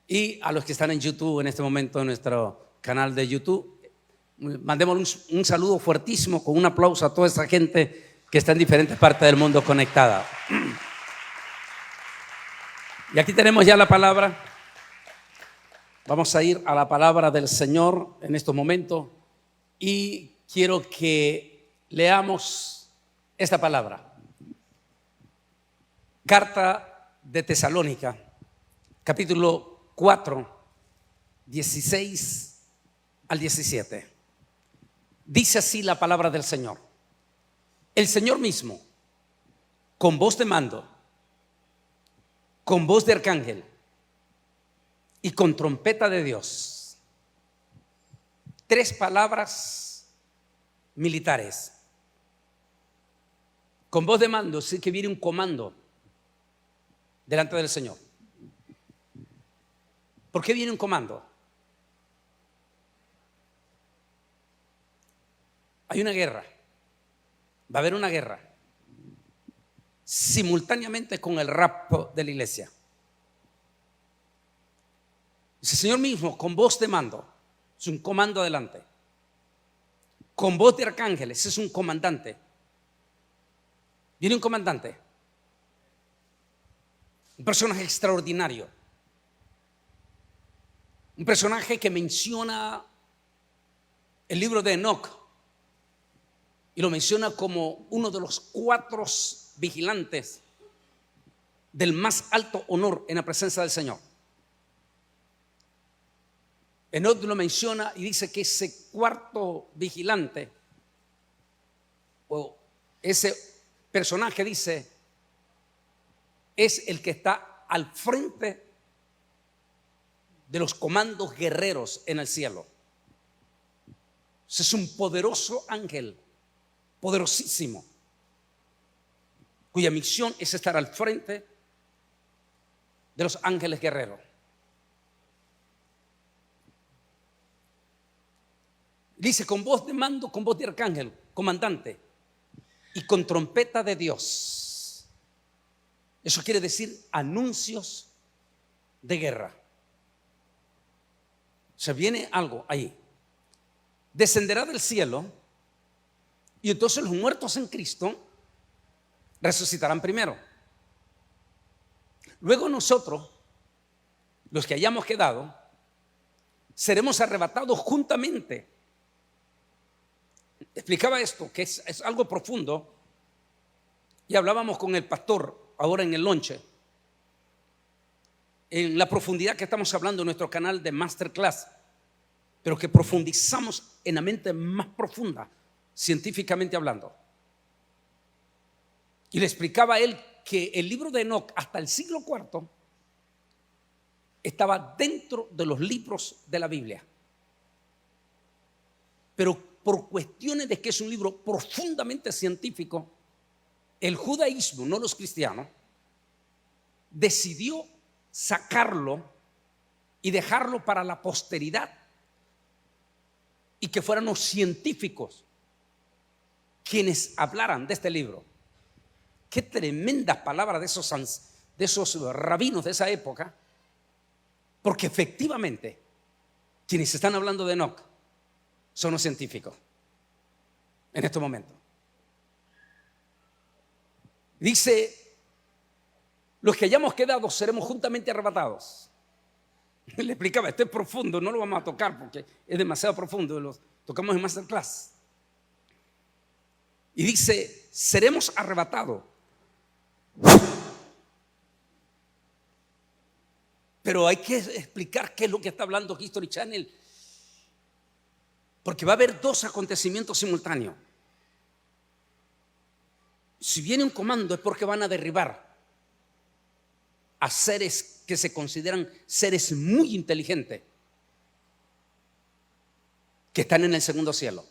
Y a los que están en YouTube en este momento, en nuestro canal de YouTube, mandemos un saludo fuertísimo con un aplauso a toda esa gente que está en diferentes partes del mundo conectada. Y aquí tenemos ya la palabra. Vamos a ir a la palabra del Señor en estos momentos y quiero que leamos esta palabra. Carta de Tesalónica, capítulo 4, 16 al 17. Dice así la palabra del Señor. El Señor mismo, con voz de mando, con voz de arcángel y con trompeta de Dios. 3 palabras militares. Con voz de mando, sí que viene un comando delante del Señor. ¿Por qué viene un comando? Hay una guerra. Va a haber una guerra simultáneamente con el rapto de la iglesia. El Señor mismo con voz de mando, es un comando adelante. Con voz de arcángeles, es un comandante. Viene un comandante, un personaje extraordinario, un personaje que menciona el libro de Enoc y lo menciona como uno de los 4 vigilantes del más alto honor en la presencia del Señor. Enoc lo menciona y dice que ese 4º vigilante o ese personaje, dice, es el que está al frente de los comandos guerreros en el cielo. Es un poderoso ángel, poderosísimo, cuya misión es estar al frente de los ángeles guerreros. Dice con voz de mando, con voz de arcángel, comandante, y con trompeta de Dios. Eso quiere decir anuncios de guerra. Se viene algo ahí. Descenderá del cielo y entonces los muertos en Cristo resucitarán primero. Luego nosotros, los que hayamos quedado, seremos arrebatados juntamente. Explicaba esto, que es algo profundo, y hablábamos con el pastor ahora en el lonche, en la profundidad que estamos hablando en nuestro canal de Masterclass, pero que profundizamos en la mente más profunda, científicamente hablando. Y le explicaba a él que el libro de Enoc hasta el siglo IV estaba dentro de los libros de la Biblia, pero por cuestiones de que es un libro profundamente científico, el judaísmo, no los cristianos, decidió sacarlo y dejarlo para la posteridad y que fueran los científicos quienes hablaran de este libro. Qué tremendas palabras de esos rabinos de esa época, porque efectivamente quienes están hablando de Enoc son los científicos en este momento. Dice, los que hayamos quedado seremos juntamente arrebatados. Le explicaba, esto es profundo, no lo vamos a tocar porque es demasiado profundo, lo tocamos en Masterclass. Y dice, seremos arrebatados. Pero hay que explicar qué es lo que está hablando History Channel, porque va a haber 2 acontecimientos simultáneos. Si viene un comando es porque van a derribar a seres que se consideran seres muy inteligentes, que están en el segundo cielo,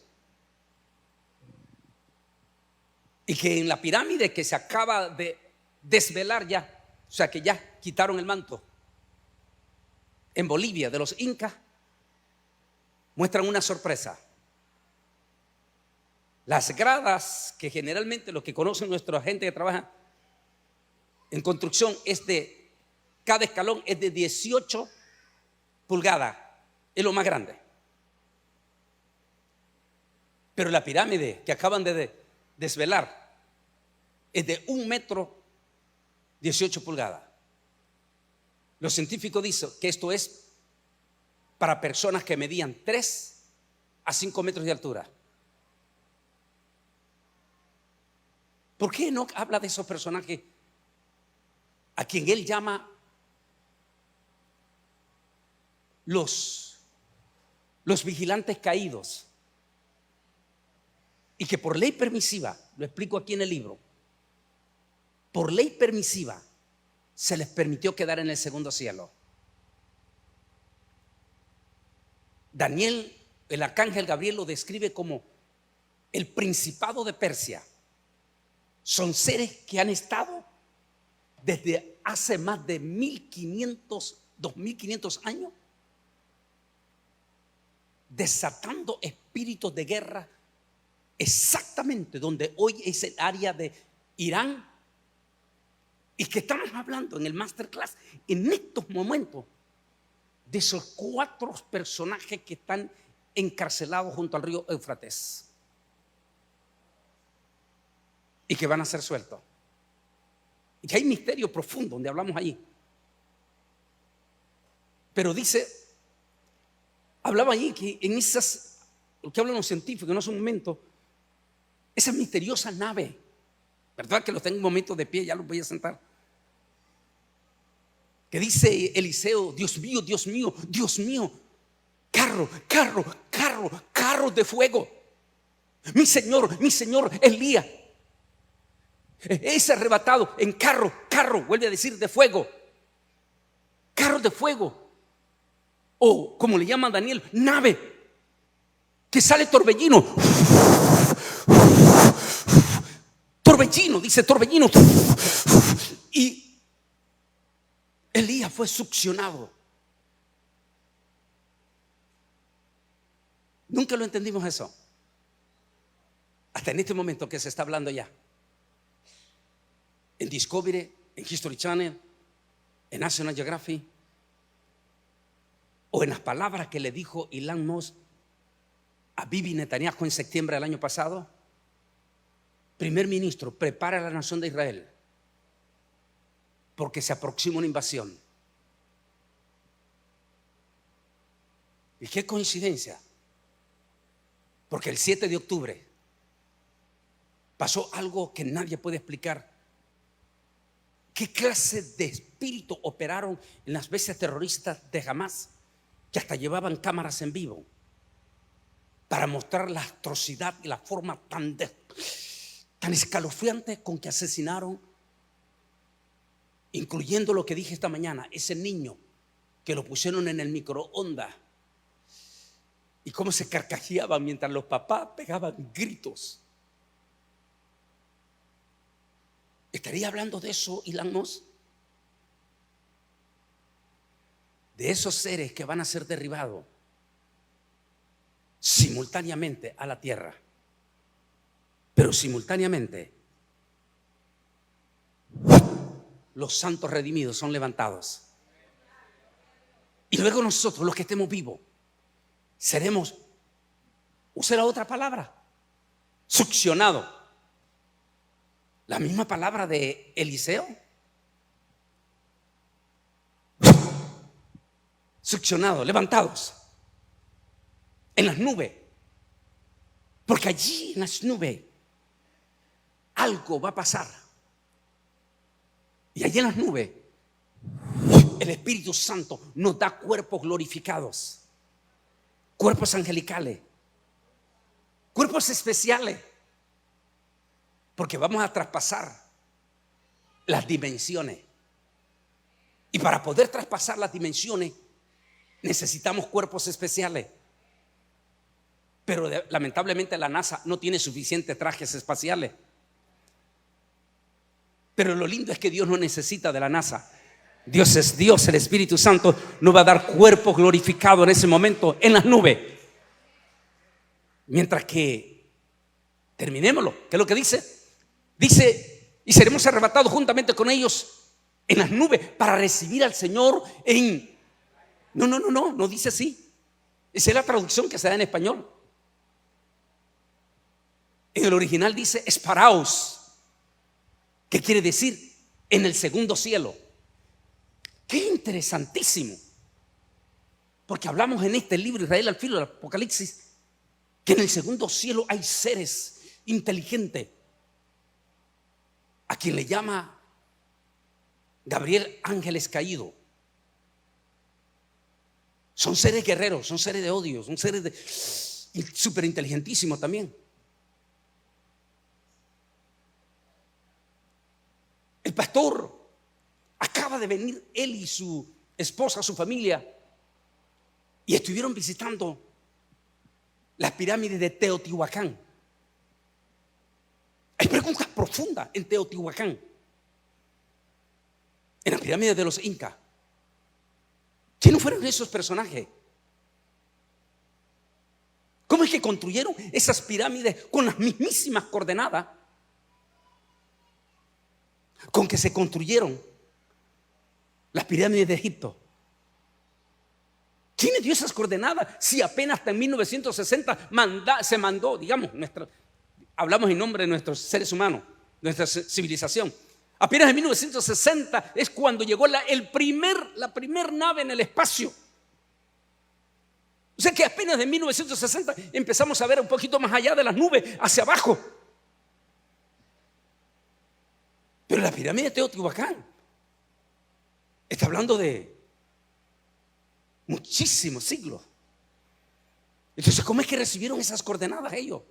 y que en la pirámide que se acaba de desvelar ya, o sea que ya quitaron el manto en Bolivia de los incas, muestran una sorpresa. Las gradas que generalmente los que conocen nuestra gente que trabaja en construcción es de, cada escalón es de 18 pulgadas es lo más grande. Pero la pirámide que acaban de desvelar es de 1,18 m. Los científicos dicen que esto es para personas que medían 3 a 5 metros de altura. ¿Por qué no habla de esos personajes a quien él llama los vigilantes caídos? Y que por ley permisiva, lo explico aquí en el libro, por ley permisiva se les permitió quedar en el segundo cielo. Daniel, el arcángel Gabriel, lo describe como el principado de Persia. Son seres que han estado desde hace más de 2500 años desatando espíritus de guerra exactamente donde hoy es el área de Irán, y que estamos hablando en el masterclass en estos momentos de esos 4 personajes que están encarcelados junto al río Éufrates y que van a ser sueltos, y que hay misterio profundo donde hablamos allí. Pero dice, hablaba allí que en esas, lo que hablan los científicos en ese momento, esa misteriosa nave, ¿verdad? Que los tengo un momento de pie, ya los voy a sentar. Que dice Eliseo, Dios mío, Dios mío, Dios mío, carros de fuego. Mi Señor, Elías es arrebatado en carro, vuelve a decir de fuego, carros de fuego, o como le llaman Daniel, nave, que sale torbellino, dice torbellino, y Elías fue succionado. Nunca lo entendimos eso, hasta en este momento que se está hablando ya en Discovery, en History Channel, en National Geographic, o en las palabras que le dijo Elon Musk a Bibi Netanyahu en septiembre del año pasado. Primer ministro, prepara a la nación de Israel porque se aproxima una invasión. Y qué coincidencia, porque el 7 de octubre pasó algo que nadie puede explicar. ¿Qué clase de espíritu operaron en las bestias terroristas de Hamas, que hasta llevaban cámaras en vivo para mostrar la atrocidad y la forma tan escalofriante con que asesinaron, incluyendo lo que dije esta mañana, ese niño que lo pusieron en el microondas y cómo se carcajeaban mientras los papás pegaban gritos? ¿Estaría hablando de eso Elon Musk? De esos seres que van a ser derribados simultáneamente a la tierra, pero simultáneamente los santos redimidos son levantados, y luego nosotros, los que estemos vivos, seremos, usé la otra palabra, succionados. La misma palabra de Eliseo, succionados, levantados en las nubes, porque allí en las nubes algo va a pasar, y allí en las nubes el Espíritu Santo nos da cuerpos glorificados, cuerpos angelicales, cuerpos especiales, porque vamos a traspasar las dimensiones, y para poder traspasar las dimensiones necesitamos cuerpos especiales. Pero lamentablemente la NASA no tiene suficientes trajes espaciales. Pero lo lindo es que Dios no necesita de la NASA. Dios es Dios, el Espíritu Santo nos va a dar cuerpos glorificados en ese momento en las nubes. Mientras que terminémoslo, ¿qué es lo que dice? Dice, y seremos arrebatados juntamente con ellos en las nubes para recibir al Señor en No dice así. Esa es la traducción que se da en español. En el original dice esparaos, que quiere decir en el segundo cielo. Qué interesantísimo, porque hablamos en este libro Israel al filo del Apocalipsis que en el segundo cielo hay seres inteligentes a quien le llama Gabriel ángeles caídos. Son seres guerreros, son seres de odio, son seres súper inteligentísimos también. El pastor acaba de venir, él y su esposa, su familia, y estuvieron visitando las pirámides de Teotihuacán. Hay preguntas profundas en Teotihuacán, en las pirámides de los incas. ¿Quiénes fueron esos personajes? ¿Cómo es que construyeron esas pirámides con las mismísimas coordenadas con que se construyeron las pirámides de Egipto? ¿Quién dio esas coordenadas? Si apenas hasta en 1960 se mandó, digamos, hablamos en nombre de nuestros seres humanos, nuestra civilización. Apenas en 1960 es cuando llegó la primer nave en el espacio. O sea que apenas en 1960 empezamos a ver un poquito más allá de las nubes, hacia abajo. Pero la pirámide de Teotihuacán está hablando de muchísimos siglos. Entonces, ¿cómo es que recibieron esas coordenadas ellos?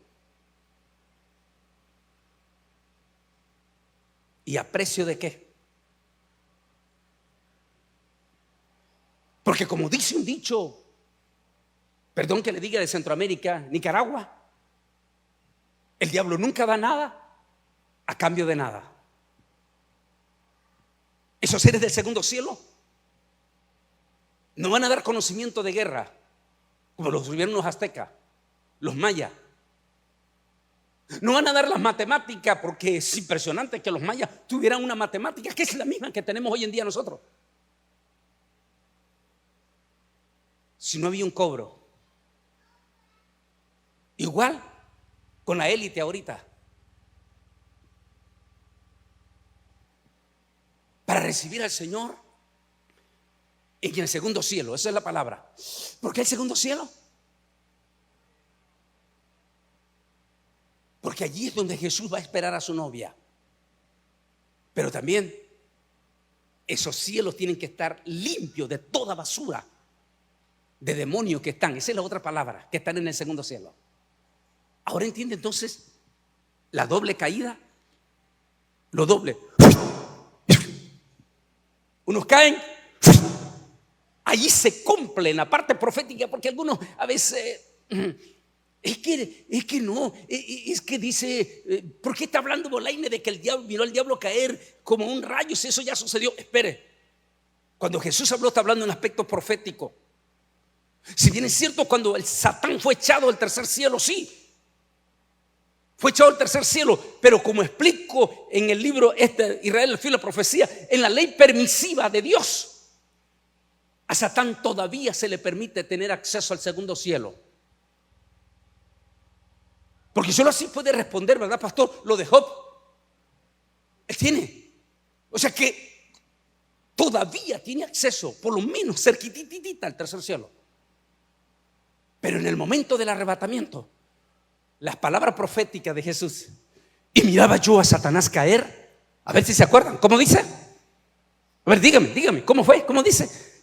¿Y a precio de qué? Porque como dice un dicho, perdón que le diga, de Centroamérica, Nicaragua, el diablo nunca da nada a cambio de nada. Esos seres del segundo cielo no van a dar conocimiento de guerra como los tuvieron los aztecas, los mayas. No van a dar las matemáticas, porque es impresionante que los mayas tuvieran una matemática que es la misma que tenemos hoy en día nosotros. Si no había un cobro, igual con la élite ahorita, para recibir al Señor en el segundo cielo. Esa es la palabra. ¿Por qué el segundo cielo? Porque allí es donde Jesús va a esperar a su novia. Pero también esos cielos tienen que estar limpios de toda basura de demonios que están. Esa es la otra palabra, que están en el segundo cielo. Ahora entiende entonces la doble caída. Lo doble. Unos caen. Allí se cumple en la parte profética, porque algunos a veces es que no, es que dice, ¿por qué está hablando Bolaine de que el diablo miró al diablo caer como un rayo? Si eso ya sucedió. Espere, cuando Jesús habló, está hablando en aspecto profético. Si bien es cierto, cuando el Satán fue echado del tercer cielo, sí, fue echado del tercer cielo, pero como explico en el libro Israel al filo de la profecía, en la ley permisiva de Dios, a Satán todavía se le permite tener acceso al segundo cielo. Porque solo así puede responder, ¿verdad, pastor? Lo de Job. Él tiene. O sea que todavía tiene acceso, por lo menos cerquititita, al tercer cielo. Pero en el momento del arrebatamiento, las palabras proféticas de Jesús: y miraba yo a Satanás caer. A ver si se acuerdan. ¿Cómo dice? A ver, dígame, ¿cómo fue? ¿Cómo dice?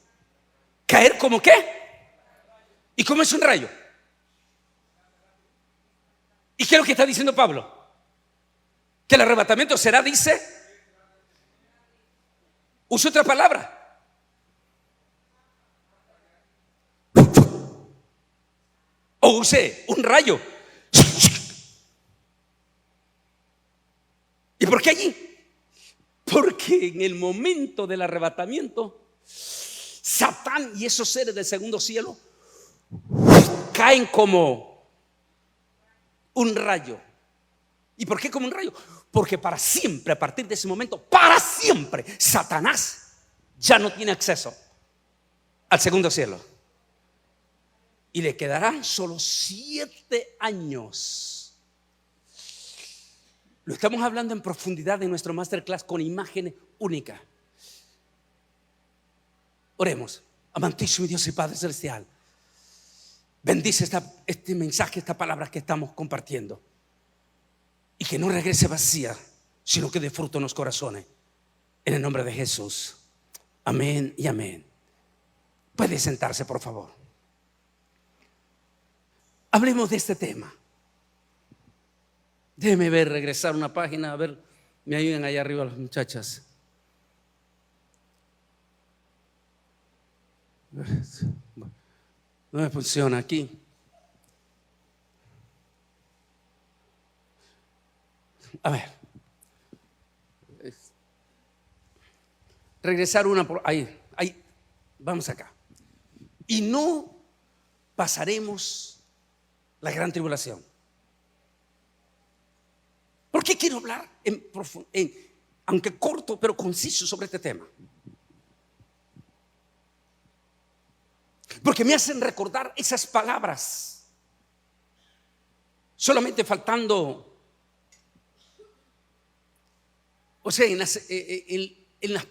¿Caer como qué? ¿Y cómo es un rayo? ¿Y qué es lo que está diciendo Pablo? Que el arrebatamiento será, dice, usa otra palabra, o use un rayo. ¿Y por qué allí? Porque en el momento del arrebatamiento, Satán y esos seres del segundo cielo caen como un rayo. ¿Y por qué como un rayo? Porque para siempre, a partir de ese momento, para siempre, Satanás ya no tiene acceso al segundo cielo. Y le quedarán solo 7 años. Lo estamos hablando en profundidad en nuestro masterclass con imágenes únicas. Oremos. Amantísimo Dios y Padre Celestial, bendice este mensaje, esta palabra que estamos compartiendo, y que no regrese vacía, sino que dé fruto en los corazones. En el nombre de Jesús. Amén y amén. Puede sentarse, por favor. Hablemos de este tema. Déjeme ver, regresar una página, a ver, me ayuden allá arriba las muchachas. No me funciona aquí. A ver, regresar una por ahí, vamos acá. Y no pasaremos la gran tribulación. ¿Por qué quiero hablar aunque corto pero conciso, sobre este tema? Porque me hacen recordar esas palabras. Solamente faltando, o sea, en la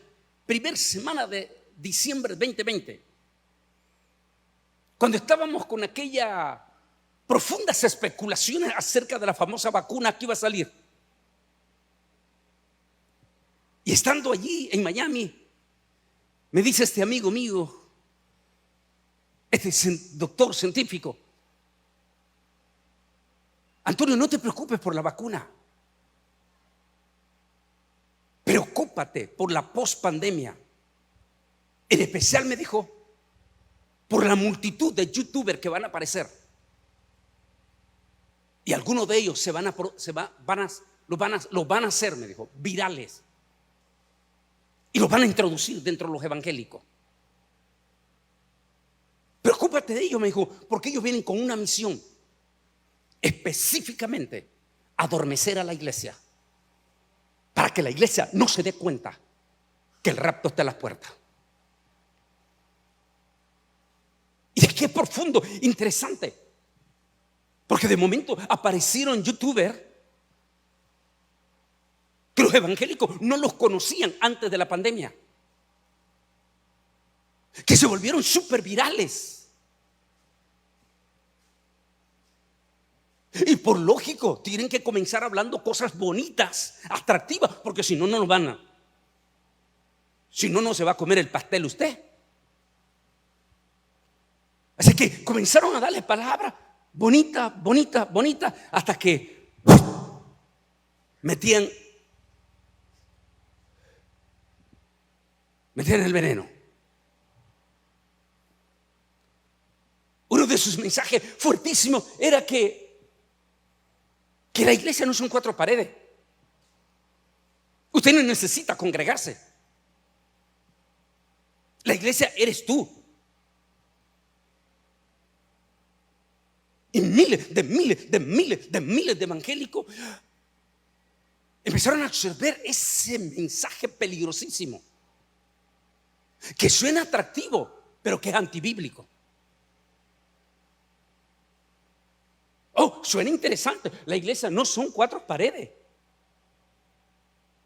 primera semana de diciembre 2020, cuando estábamos con aquellas profundas especulaciones acerca de la famosa vacuna que iba a salir, y estando allí en Miami, me dice este amigo mío, este doctor científico: Antonio, no te preocupes por la vacuna, preocúpate por la pospandemia. En especial, me dijo, por la multitud de youtubers que van a aparecer, y algunos de ellos lo van a hacer, me dijo, virales, y los van a introducir dentro de los evangélicos. Preocúpate de ellos, me dijo, porque ellos vienen con una misión, específicamente adormecer a la iglesia, para que la iglesia no se dé cuenta que el rapto está a las puertas. Y es que es profundo, interesante, porque de momento aparecieron youtubers que los evangélicos no los conocían antes de la pandemia, que se volvieron súper virales. Y por lógico tienen que comenzar hablando cosas bonitas, atractivas, porque si no, no nos van a. Si no, no se va a comer el pastel usted. Así que comenzaron a darle palabras bonita, bonita, bonita, hasta que metían el veneno. Uno de sus mensajes fuertísimos era que la iglesia no son 4 paredes. Usted no necesita congregarse. La iglesia eres tú. Y miles de evangélicos empezaron a absorber ese mensaje peligrosísimo, que suena atractivo, pero que es antibíblico. Oh, suena interesante. La iglesia no son 4 paredes.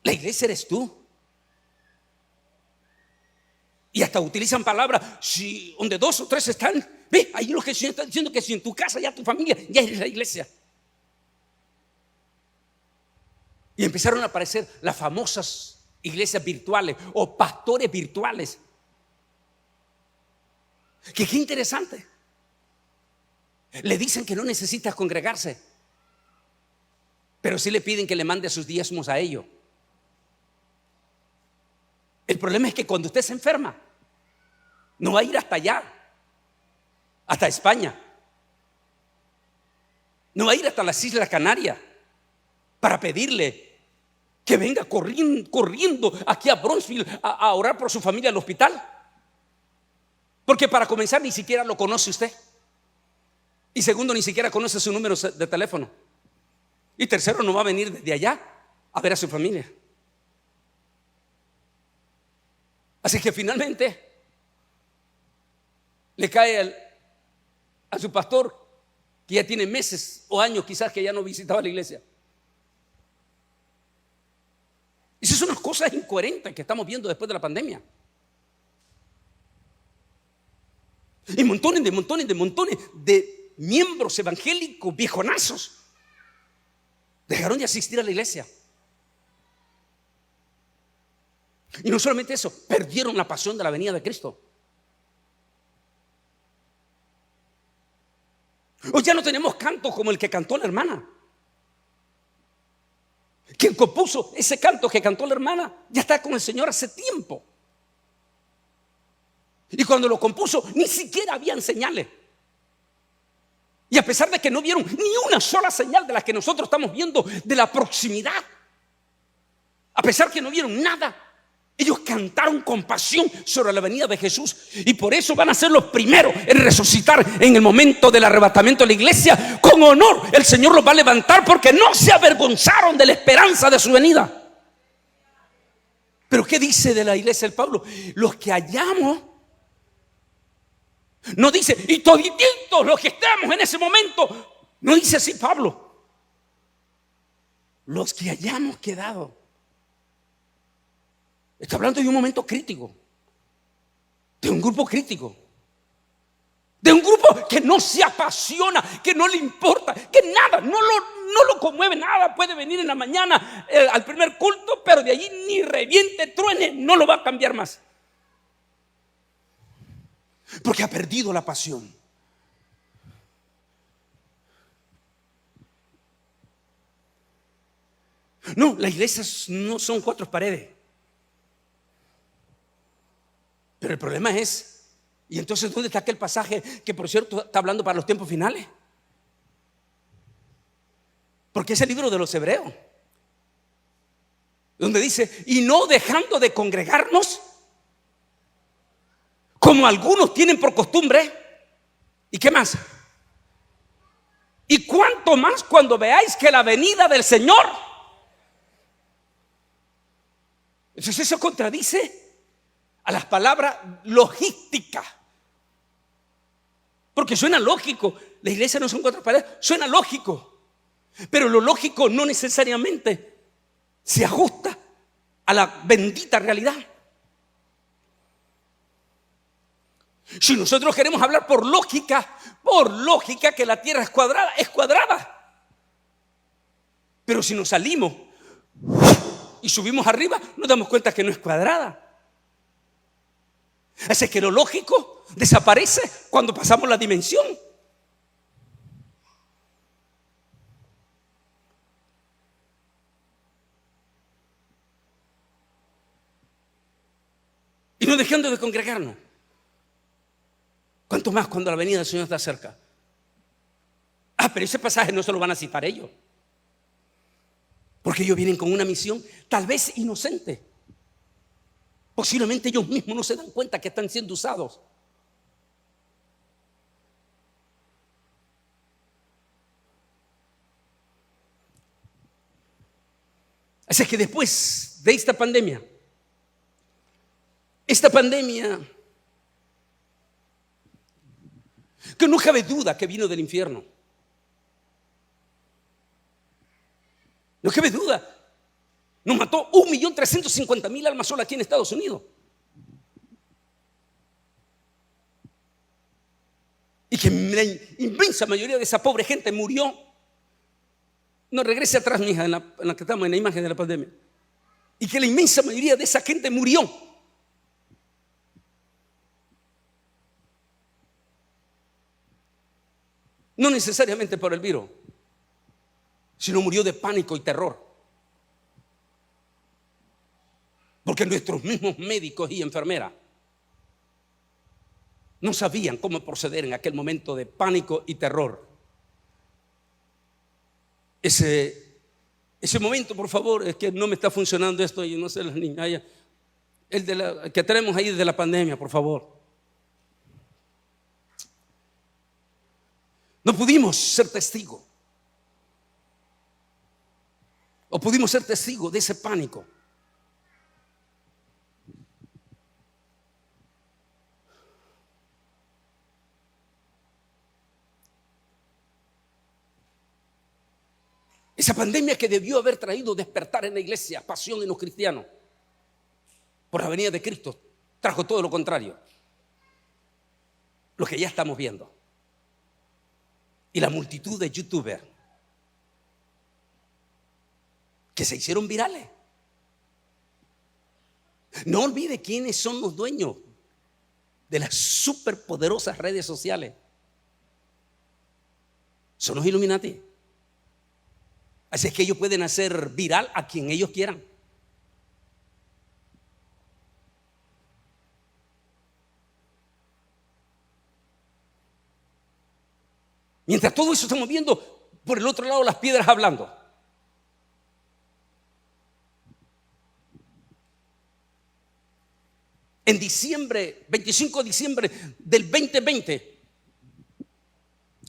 La iglesia eres tú. Y hasta utilizan palabras: si donde 2 o 3 están, ve, ahí lo que el Señor está diciendo, que si en tu casa, ya tu familia, ya eres la iglesia. Y empezaron a aparecer las famosas iglesias virtuales o pastores virtuales. Qué interesante. Le dicen que no necesita congregarse, pero sí le piden que le mande sus diezmos a ellos. El problema es que cuando usted se enferma, no va a ir hasta allá, hasta España, no va a ir hasta las Islas Canarias para pedirle que venga corriendo aquí a Bronxville a orar por su familia al hospital, porque para comenzar ni siquiera lo conoce usted, y segundo, ni siquiera conoce su número de teléfono, y tercero, no va a venir desde allá a ver a su familia. Así que finalmente le cae a su pastor, que ya tiene meses o años quizás que ya no visitaba la iglesia. Esas son unas cosas incoherentes que estamos viendo después de la pandemia. Y montones de miembros evangélicos viejonazos dejaron de asistir a la iglesia. Y no solamente eso, perdieron la pasión de la venida de Cristo. Hoy ya no tenemos cantos como el que cantó la hermana. Quien compuso ese canto que cantó la hermana ya está con el Señor hace tiempo. Y cuando lo compuso ni siquiera habían señales. Y a pesar de que no vieron ni una sola señal de las que nosotros estamos viendo de la proximidad, a pesar que no vieron nada, ellos cantaron con pasión sobre la venida de Jesús. Y por eso van a ser los primeros en resucitar en el momento del arrebatamiento de la iglesia. Con honor el Señor los va a levantar, porque no se avergonzaron de la esperanza de su venida. Pero ¿qué dice de la iglesia el Pablo? Los que hallamos. No dice, y todititos los que estamos en ese momento. No dice así Pablo. Los que hayamos quedado. Está hablando de un momento crítico, de un grupo crítico, de un grupo que no se apasiona, que no le importa, que nada, no lo conmueve nada. Puede venir en la mañana al primer culto, pero de allí ni reviente, truene, no lo va a cambiar más. Porque ha perdido la pasión. No, las iglesias no son cuatro paredes. Pero el problema es, y entonces ¿dónde está aquel pasaje que por cierto está hablando para los tiempos finales? Porque es el libro de los Hebreos, donde dice, y no dejando de congregarnos, como algunos tienen por costumbre. ¿Y qué más? Y cuánto más cuando veáis que la venida del Señor. Entonces eso contradice a las palabras logística. Porque suena lógico. La iglesia no son cuatro paredes. Suena lógico. Pero lo lógico no necesariamente se ajusta a la bendita realidad. Si nosotros queremos hablar por lógica que la tierra es cuadrada. Pero si nos salimos y subimos arriba, nos damos cuenta que no es cuadrada. Así que lo lógico desaparece cuando pasamos la dimensión. Y no dejando de congregarnos. ¿Cuánto más cuando la venida del Señor está cerca? Pero ese pasaje no se lo van a citar ellos, porque ellos vienen con una misión tal vez inocente. Posiblemente ellos mismos no se dan cuenta que están siendo usados. Así que después de esta pandemia que no cabe duda que vino del infierno, no cabe duda, nos mató 1.350.000 almas solo aquí en Estados Unidos. Y que la inmensa mayoría de esa pobre gente murió. No, regrese atrás, mija, en la que estamos, en la imagen de la pandemia. Y que la inmensa mayoría de esa gente murió. No necesariamente por el virus, sino murió de pánico y terror. Porque nuestros mismos médicos y enfermeras no sabían cómo proceder en aquel momento de pánico y terror. Ese momento, por favor, es que no me está funcionando esto. Y no sé, las niñas, el que tenemos ahí de la pandemia, por favor. No pudimos ser testigos, o pudimos ser testigos de ese pánico. Esa pandemia que debió haber traído despertar en la iglesia, pasión en los cristianos, por la venida de Cristo, trajo todo lo contrario. Lo que ya estamos viendo. Y la multitud de youtubers que se hicieron virales. No olvide quiénes son los dueños de las superpoderosas redes sociales. Son los Illuminati. Así es que ellos pueden hacer viral a quien ellos quieran. Mientras todo eso estamos viendo, por el otro lado las piedras hablando. En diciembre, 25 de diciembre del 2020,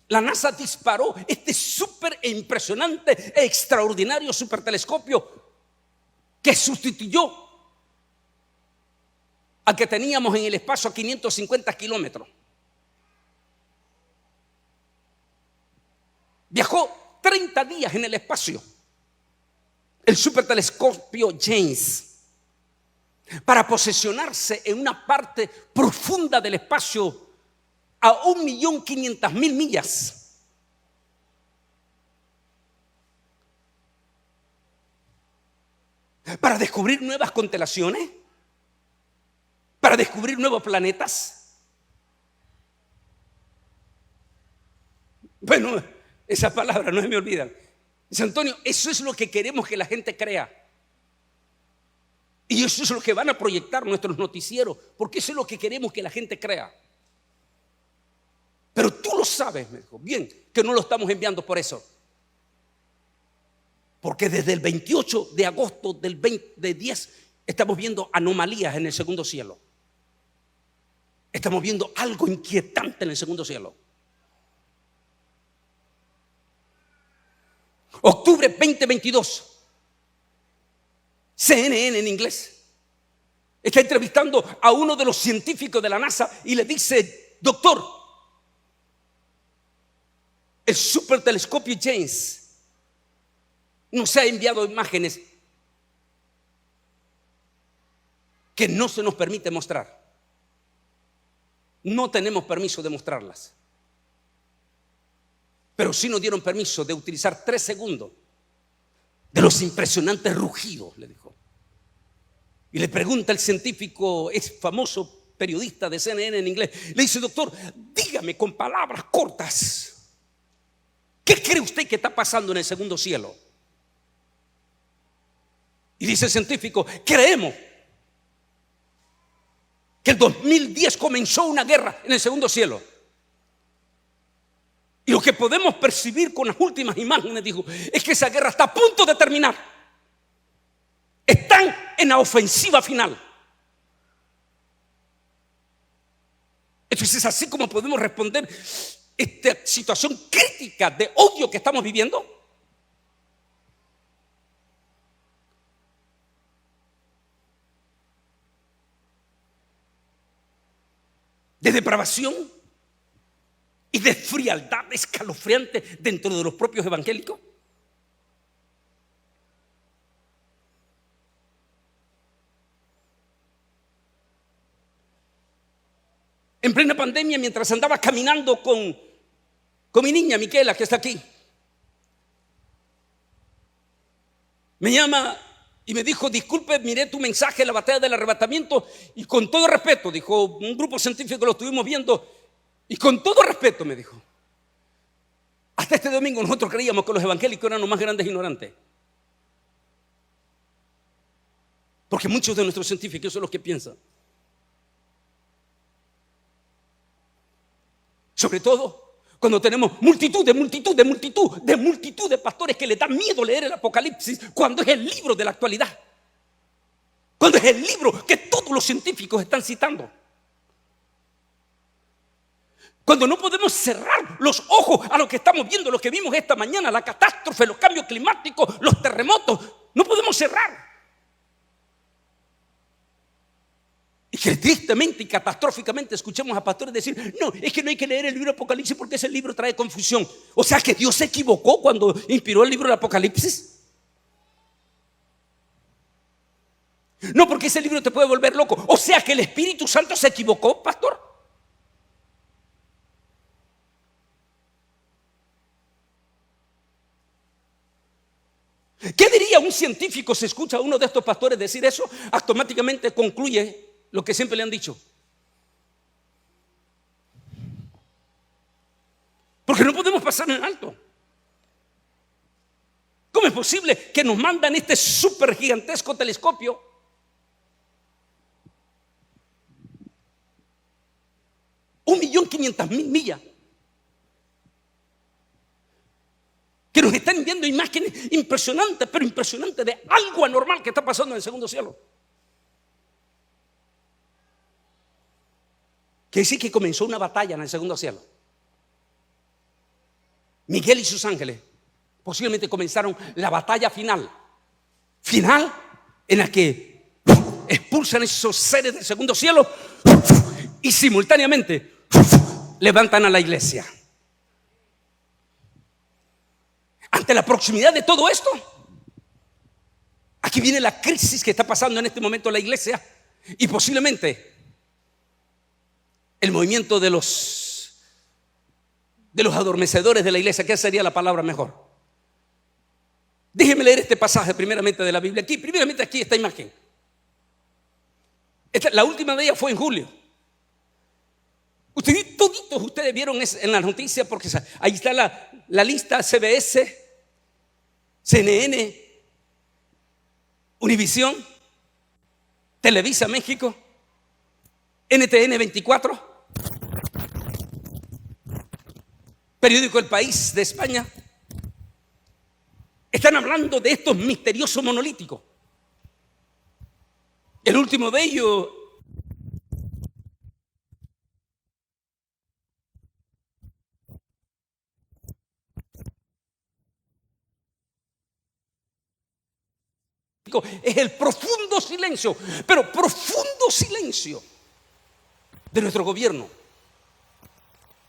la NASA disparó este súper impresionante, extraordinario supertelescopio que sustituyó al que teníamos en el espacio a 550 kilómetros. Viajó 30 días en el espacio, el supertelescopio James, para posicionarse en una parte profunda del espacio a 1.500.000 millas. Para descubrir nuevas constelaciones, para descubrir nuevos planetas. Bueno, esas palabras no se me olvidan. Dice Antonio, eso es lo que queremos que la gente crea. Y eso es lo que van a proyectar nuestros noticieros, porque eso es lo que queremos que la gente crea. Pero tú lo sabes, me dijo, bien, que no lo estamos enviando por eso. Porque desde el 28 de agosto del 2010 estamos viendo anomalías en el segundo cielo. Estamos viendo algo inquietante en el segundo cielo. Octubre 2022. CNN en inglés está entrevistando a uno de los científicos de la NASA y le dice: doctor, el supertelescopio James nos ha enviado imágenes que no se nos permite mostrar. No tenemos permiso de mostrarlas, pero sí nos dieron permiso de utilizar 3 segundos de los impresionantes rugidos, le dijo. Y le pregunta el científico, es famoso periodista de CNN en inglés, le dice: doctor, dígame con palabras cortas, ¿qué cree usted que está pasando en el segundo cielo? Y dice el científico: creemos que el 2010 comenzó una guerra en el segundo cielo. Y lo que podemos percibir con las últimas imágenes, dijo, es que esa guerra está a punto de terminar. Están en la ofensiva final. Entonces, así como podemos responder esta situación crítica de odio que estamos viviendo. De depravación y de frialdad escalofriante dentro de los propios evangélicos. En plena pandemia, mientras andaba caminando con mi niña Miquela, que está aquí, me llama y me dijo: disculpe, miré tu mensaje en la batalla del arrebatamiento y con todo respeto, dijo, un grupo científico lo estuvimos viendo y con todo respeto, me dijo, hasta este domingo nosotros creíamos que los evangélicos eran los más grandes ignorantes. Porque muchos de nuestros científicos son los que piensan. Sobre todo cuando tenemos multitud de pastores que les da miedo leer el Apocalipsis, cuando es el libro de la actualidad, cuando es el libro que todos los científicos están citando. Cuando no podemos cerrar los ojos a lo que estamos viendo, lo que vimos esta mañana, la catástrofe, los cambios climáticos, los terremotos, no podemos cerrar. Y que tristemente y catastróficamente escuchemos a pastores decir: no, es que no hay que leer el libro de Apocalipsis porque ese libro trae confusión. O sea que Dios se equivocó cuando inspiró el libro de Apocalipsis. No, porque ese libro te puede volver loco. O sea que el Espíritu Santo se equivocó, pastor. ¿Qué diría un científico si escucha a uno de estos pastores decir eso? Automáticamente concluye lo que siempre le han dicho. Porque no podemos pasar en alto. ¿Cómo es posible que nos mandan este súper gigantesco telescopio? $1.500.000 millas. Que nos están enviando imágenes impresionantes, pero impresionantes de algo anormal que está pasando en el segundo cielo. Quiere decir que comenzó una batalla en el segundo cielo. Miguel y sus ángeles posiblemente comenzaron la batalla final en la que expulsan esos seres del segundo cielo y simultáneamente levantan a la iglesia. Ante la proximidad de todo esto, aquí viene la crisis que está pasando en este momento en la iglesia y posiblemente el movimiento de los adormecedores de la iglesia. ¿Qué sería la palabra mejor? Déjeme leer este pasaje primeramente de la Biblia. Primeramente aquí esta imagen. La última de ellas fue en julio. Toditos ustedes vieron en las noticias, porque ahí está la lista: CBS, CNN, Univisión, Televisa México, NTN 24, periódico El País de España. Están hablando de estos misteriosos monolíticos. El último de ellos es el profundo silencio, pero profundo silencio de nuestro gobierno,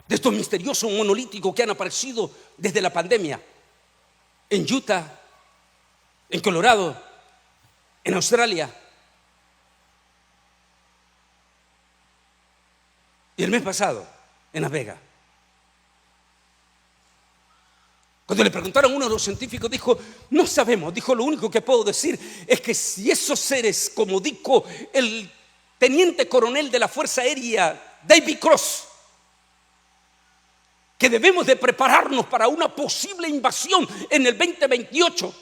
de estos misteriosos monolíticos que han aparecido desde la pandemia en Utah, en Colorado, en Australia. Y el mes pasado en Las Vegas. Cuando le preguntaron a uno de los científicos, dijo: no sabemos. Dijo: lo único que puedo decir es que si esos seres, como dijo el teniente coronel de la Fuerza Aérea David Cross, que debemos de prepararnos para una posible invasión en el 2028.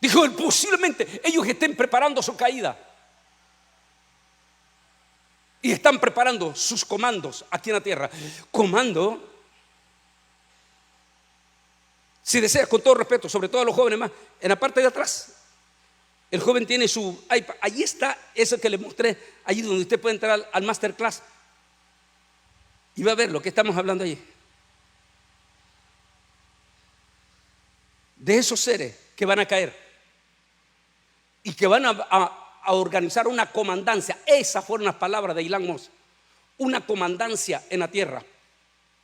Dijo: posiblemente ellos estén preparando su caída y están preparando sus comandos aquí en la tierra. Comando, si deseas, con todo respeto, sobre todo a los jóvenes más, en la parte de atrás, el joven tiene su iPad. Allí está eso que le mostré, allí donde usted puede entrar al masterclass y va a ver lo que estamos hablando allí. De esos seres que van a caer y que van a organizar una comandancia. Esas fueron las palabras de Elon Musk. Una comandancia en la tierra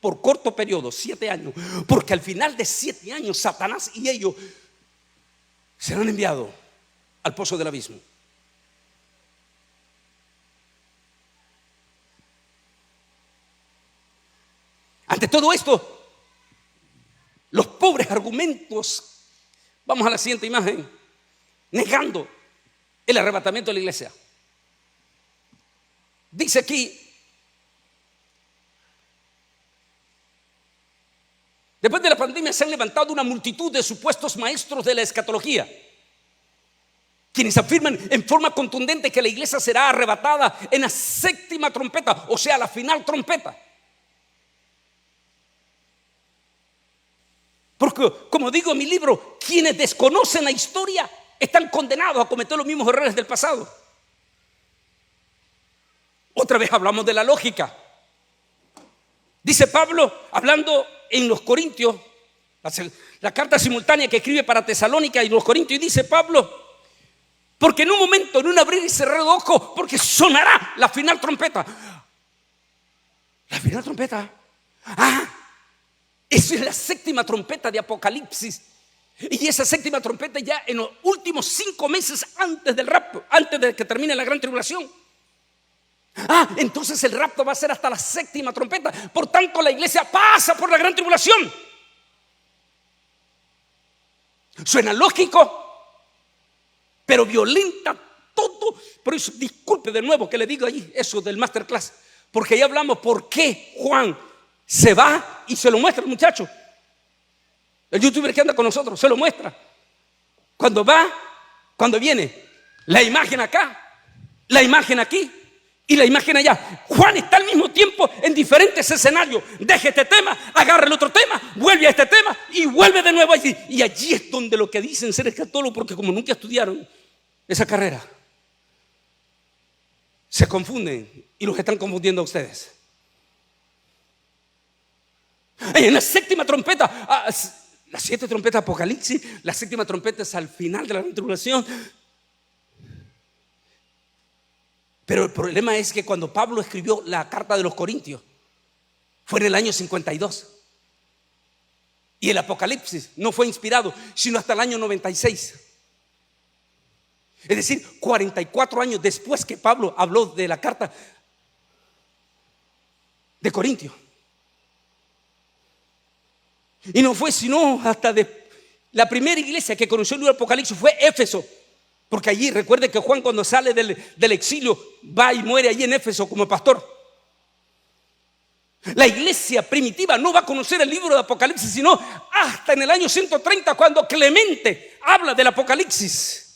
por corto periodo, 7 años, porque al final de 7 años Satanás y ellos serán enviados al pozo del abismo. Ante todo esto, los pobres argumentos, vamos a la siguiente imagen, negando el arrebatamiento de la iglesia. Dice aquí: después de la pandemia se han levantado una multitud de supuestos maestros de la escatología, quienes afirman en forma contundente que la iglesia será arrebatada en la 7ª trompeta, o sea, la final trompeta. Porque, como digo en mi libro, quienes desconocen la historia están condenados a cometer los mismos errores del pasado. Otra vez hablamos de la lógica. Dice Pablo, hablando en los Corintios, la carta simultánea que escribe para Tesalónica y los Corintios, y dice Pablo: Porque en un momento, en un abrir y cerrar de ojos, porque sonará la final trompeta. La final trompeta. Esa es la séptima trompeta de Apocalipsis. Y esa séptima trompeta ya en los últimos 5 meses antes del rapto, antes de que termine la gran tribulación. Entonces el rapto va a ser hasta la séptima trompeta. Por tanto, la iglesia pasa por la gran tribulación. Suena lógico, pero violenta todo. Por eso, disculpe de nuevo que le digo ahí eso del masterclass, porque ya hablamos por qué Juan se va y se lo muestra al muchacho. El youtuber que anda con nosotros se lo muestra. Cuando va, cuando viene, la imagen acá, la imagen aquí y la imagen allá. Juan está al mismo tiempo en diferentes escenarios. Deja este tema, agarra el otro tema, vuelve a este tema y vuelve de nuevo allí. Y allí es donde lo que dicen ser escatólogos, porque como nunca estudiaron esa carrera, se confunden y los están confundiendo a ustedes. En la séptima trompeta, la 7 trompeta de Apocalipsis, la séptima trompeta es al final de la gran tribulación. Pero el problema es que cuando Pablo escribió la carta de los Corintios, fue en el año 52. Y el Apocalipsis no fue inspirado sino hasta el año 96. Es decir, 44 años después que Pablo habló de la carta de Corintios. Y no fue sino hasta la primera iglesia que conoció el libro de Apocalipsis fue Éfeso. Porque allí, recuerde que Juan, cuando sale del exilio, va y muere allí en Éfeso como pastor. La iglesia primitiva no va a conocer el libro de Apocalipsis sino hasta en el año 130, cuando Clemente habla del Apocalipsis.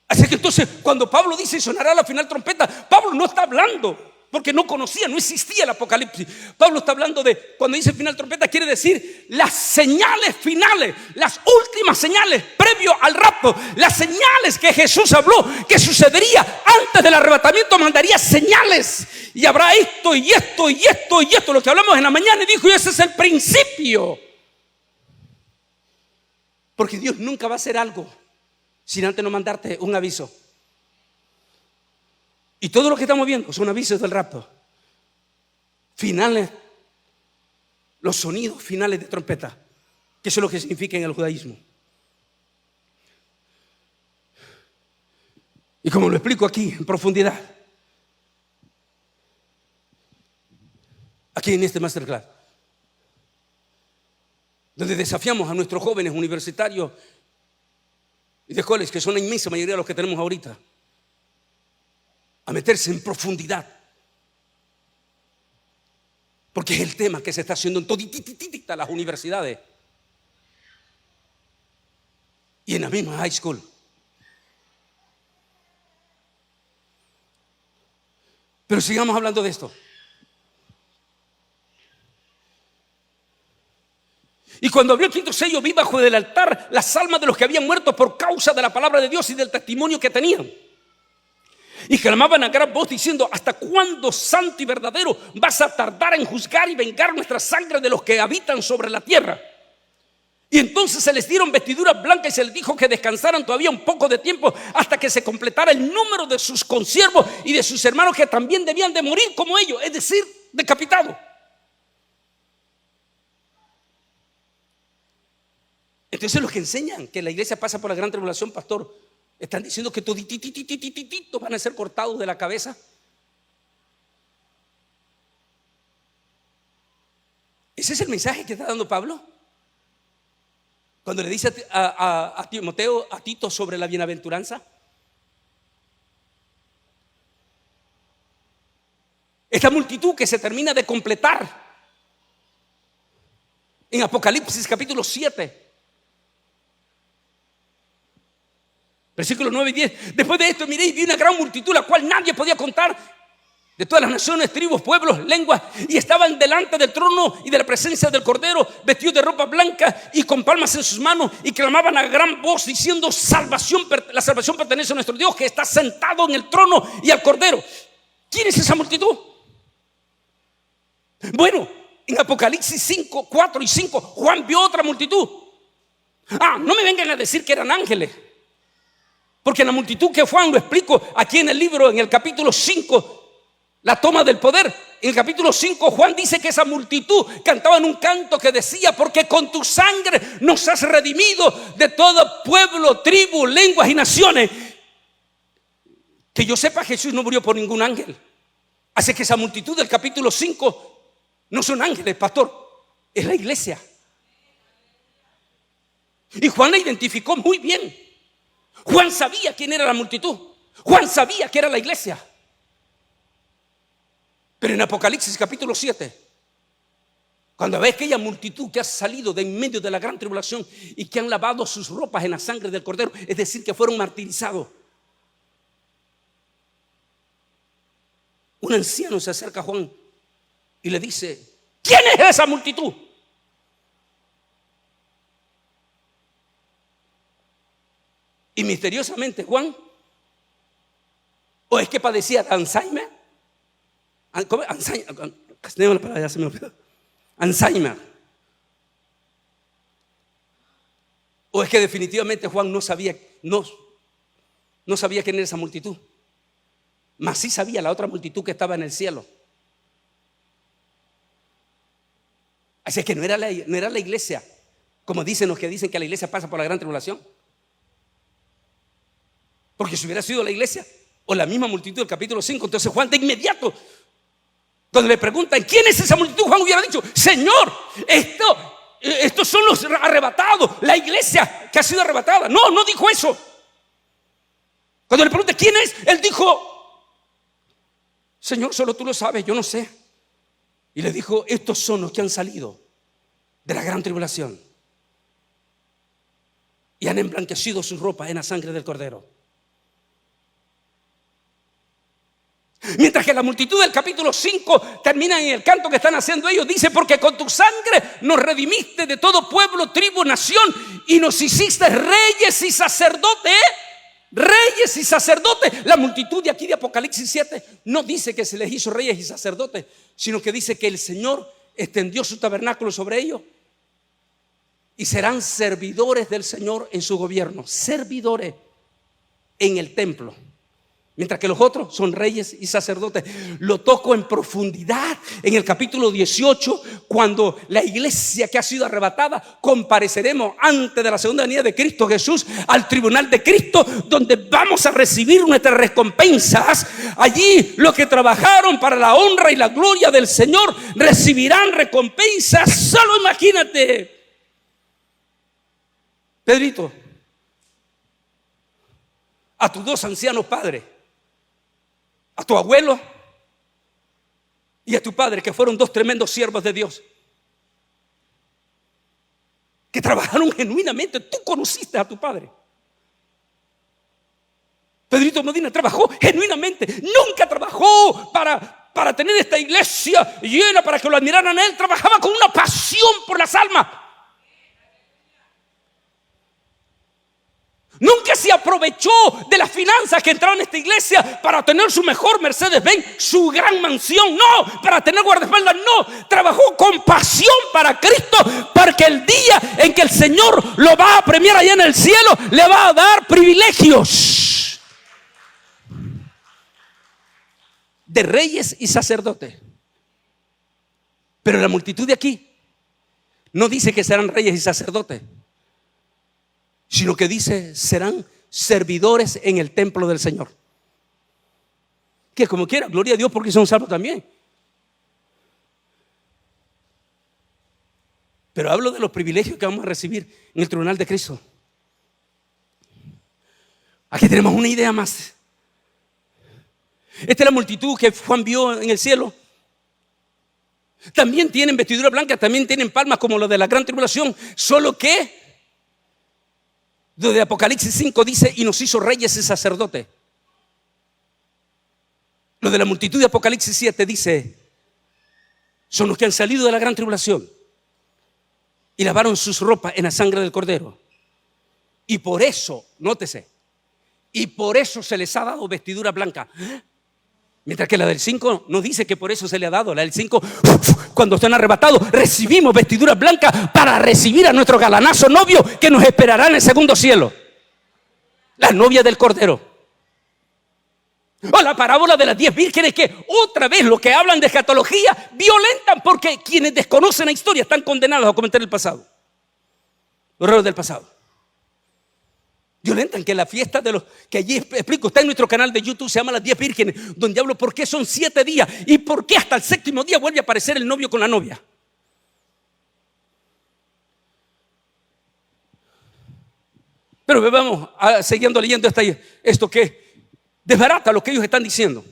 Así que entonces, cuando Pablo dice sonará la final trompeta, Pablo no está hablando porque no conocía, no existía el Apocalipsis. Pablo está hablando de, cuando dice final trompeta, quiere decir las señales finales, las últimas señales previo al rapto, las señales que Jesús habló que sucedería antes del arrebatamiento. Mandaría señales y habrá esto y esto y esto y esto, lo que hablamos en la mañana, y dijo, y ese es el principio. Porque Dios nunca va a hacer algo sin antes no mandarte un aviso. Y todo lo que estamos viendo son avisos del rapto. Finales, los sonidos finales de trompeta, que eso es lo que significa en el judaísmo. Y como lo explico aquí en profundidad, aquí en este masterclass, donde desafiamos a nuestros jóvenes universitarios y de college, que son la inmensa mayoría de los que tenemos ahorita, a meterse en profundidad, porque es el tema que se está haciendo en todas las universidades y en la misma high school. Pero sigamos hablando de esto. Y cuando abrió el quinto sello, vi bajo del altar las almas de los que habían muerto por causa de la palabra de Dios y del testimonio que tenían. Y clamaban a gran voz diciendo: ¿hasta cuándo, santo y verdadero, vas a tardar en juzgar y vengar nuestra sangre de los que habitan sobre la tierra? Y entonces se les dieron vestiduras blancas y se les dijo que descansaran todavía un poco de tiempo hasta que se completara el número de sus consiervos y de sus hermanos, que también debían de morir como ellos, es decir, decapitados. Entonces los que enseñan que la iglesia pasa por la gran tribulación, pastor, están diciendo que todititititititos van a ser cortados de la cabeza. Ese es el mensaje que está dando Pablo cuando le dice a Timoteo, a Tito, sobre la bienaventuranza. Esta multitud que se termina de completar en Apocalipsis capítulo 7, versículos 9 y 10. Después de esto miré y vi una gran multitud, la cual nadie podía contar, de todas las naciones, tribus, pueblos, lenguas, y estaban delante del trono y de la presencia del Cordero, vestidos de ropa blanca y con palmas en sus manos, y clamaban a gran voz diciendo: la salvación pertenece a nuestro Dios, que está sentado en el trono, y al Cordero. ¿Quién es esa multitud? Bueno, en Apocalipsis 5, 4 y 5, Juan vio otra multitud. No me vengan a decir que eran ángeles, porque en la multitud que Juan lo explico aquí en el libro, en el capítulo 5, la toma del poder. En el capítulo 5 Juan dice que esa multitud cantaba en un canto que decía: porque con tu sangre nos has redimido de todo pueblo, tribu, lenguas y naciones. Que yo sepa, Jesús no murió por ningún ángel. Así que esa multitud del capítulo 5 no son ángeles, pastor, es la iglesia. Y Juan la identificó muy bien. Juan sabía quién era la multitud. Juan sabía que era la iglesia. Pero en Apocalipsis capítulo 7, cuando ves aquella multitud que ha salido de en medio de la gran tribulación y que han lavado sus ropas en la sangre del Cordero, es decir, que fueron martirizados, un anciano se acerca a Juan y le dice: ¿quién es esa multitud? Y misteriosamente Juan, o es que padecía de Alzheimer, Alzheimer, o es que definitivamente Juan no sabía quién era esa multitud, mas sí sabía la otra multitud que estaba en el cielo. Así que no era la iglesia, como dicen los que dicen que la iglesia pasa por la gran tribulación. Porque si hubiera sido la iglesia o la misma multitud del capítulo 5, entonces Juan de inmediato, cuando le preguntan quién es esa multitud, Juan hubiera dicho: Señor, estos son los arrebatados, la iglesia que ha sido arrebatada. No dijo eso. Cuando le preguntan quién es, él dijo: Señor, solo tú lo sabes, yo no sé. Y le dijo: estos son los que han salido de la gran tribulación y han emblanquecido sus ropas en la sangre del Cordero. Mientras que la multitud del capítulo 5 termina en el canto que están haciendo ellos, dice: porque con tu sangre nos redimiste de todo pueblo, tribu, nación, y nos hiciste reyes y sacerdotes. Reyes y sacerdotes. La multitud de aquí de Apocalipsis 7 no dice que se les hizo reyes y sacerdotes, sino que dice que el Señor extendió su tabernáculo sobre ellos y serán servidores del Señor en su gobierno, servidores en el templo. Mientras que los otros son reyes y sacerdotes. Lo toco en profundidad en el capítulo 18, cuando la iglesia que ha sido arrebatada compareceremos antes de la segunda venida de Cristo Jesús al tribunal de Cristo, donde vamos a recibir nuestras recompensas. Allí los que trabajaron para la honra y la gloria del Señor recibirán recompensas. Solo imagínate, Pedrito, a tus dos ancianos padres, a tu abuelo y a tu padre, que fueron dos tremendos siervos de Dios, que trabajaron genuinamente. Tú conociste a tu padre. Pedrito Medina trabajó genuinamente. Nunca trabajó para tener esta iglesia llena, para que lo admiraran a él. Trabajaba con una pasión por las almas. Nunca se aprovechó de las finanzas que entraron en esta iglesia para tener su mejor Mercedes-Benz, su gran mansión. No, para tener guardaespaldas. No, trabajó con pasión para Cristo, porque el día en que el Señor lo va a premiar allá en el cielo, le va a dar privilegios de reyes y sacerdotes. Pero la multitud de aquí no dice que serán reyes y sacerdotes, sino que dice: serán servidores en el templo del Señor. Que como quiera, gloria a Dios, porque son salvos también. Pero hablo de los privilegios que vamos a recibir en el tribunal de Cristo. Aquí tenemos una idea más. Esta es la multitud que Juan vio en el cielo. También tienen vestidura blanca, también tienen palmas como los de la gran tribulación, solo que desde Apocalipsis 5 dice: y nos hizo reyes y sacerdotes. Lo de la multitud de Apocalipsis 7 dice: son los que han salido de la gran tribulación y lavaron sus ropas en la sangre del Cordero. Y por eso, nótese, y por eso se les ha dado vestidura blanca. Mientras que la del 5 no dice que por eso se le ha dado. La del 5, cuando estén arrebatados, recibimos vestiduras blancas para recibir a nuestro galanazo novio que nos esperará en el segundo cielo. La novia del Cordero. O la parábola de las 10 vírgenes, que otra vez lo que hablan de escatología violentan, porque quienes desconocen la historia están condenados a cometer el pasado, los errores del pasado. Violentan que la fiesta de los que allí explico, está en nuestro canal de YouTube, se llama Las 10 Vírgenes, donde hablo por qué son 7 días y por qué hasta el 7º día vuelve a aparecer el novio con la novia. Pero vamos siguiendo leyendo esto que desbarata lo que ellos están diciendo.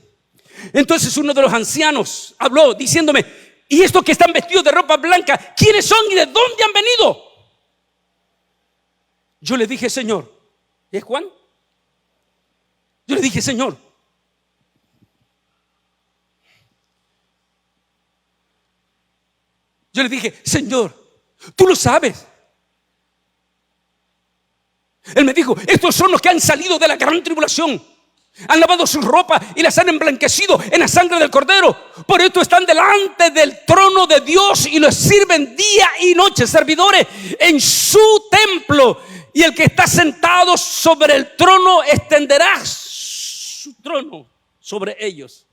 Entonces uno de los ancianos habló diciéndome: ¿y estos que están vestidos de ropa blanca, quiénes son y de dónde han venido? Yo le dije: Señor, ¿es Juan? Yo le dije: Señor, tú lo sabes. Él me dijo: estos son los que han salido de la gran tribulación. Han lavado sus ropas y las han emblanquecido en la sangre del Cordero. Por esto están delante del trono de Dios y los sirven día y noche, servidores en su templo. Y el que está sentado sobre el trono extenderá su trono sobre ellos.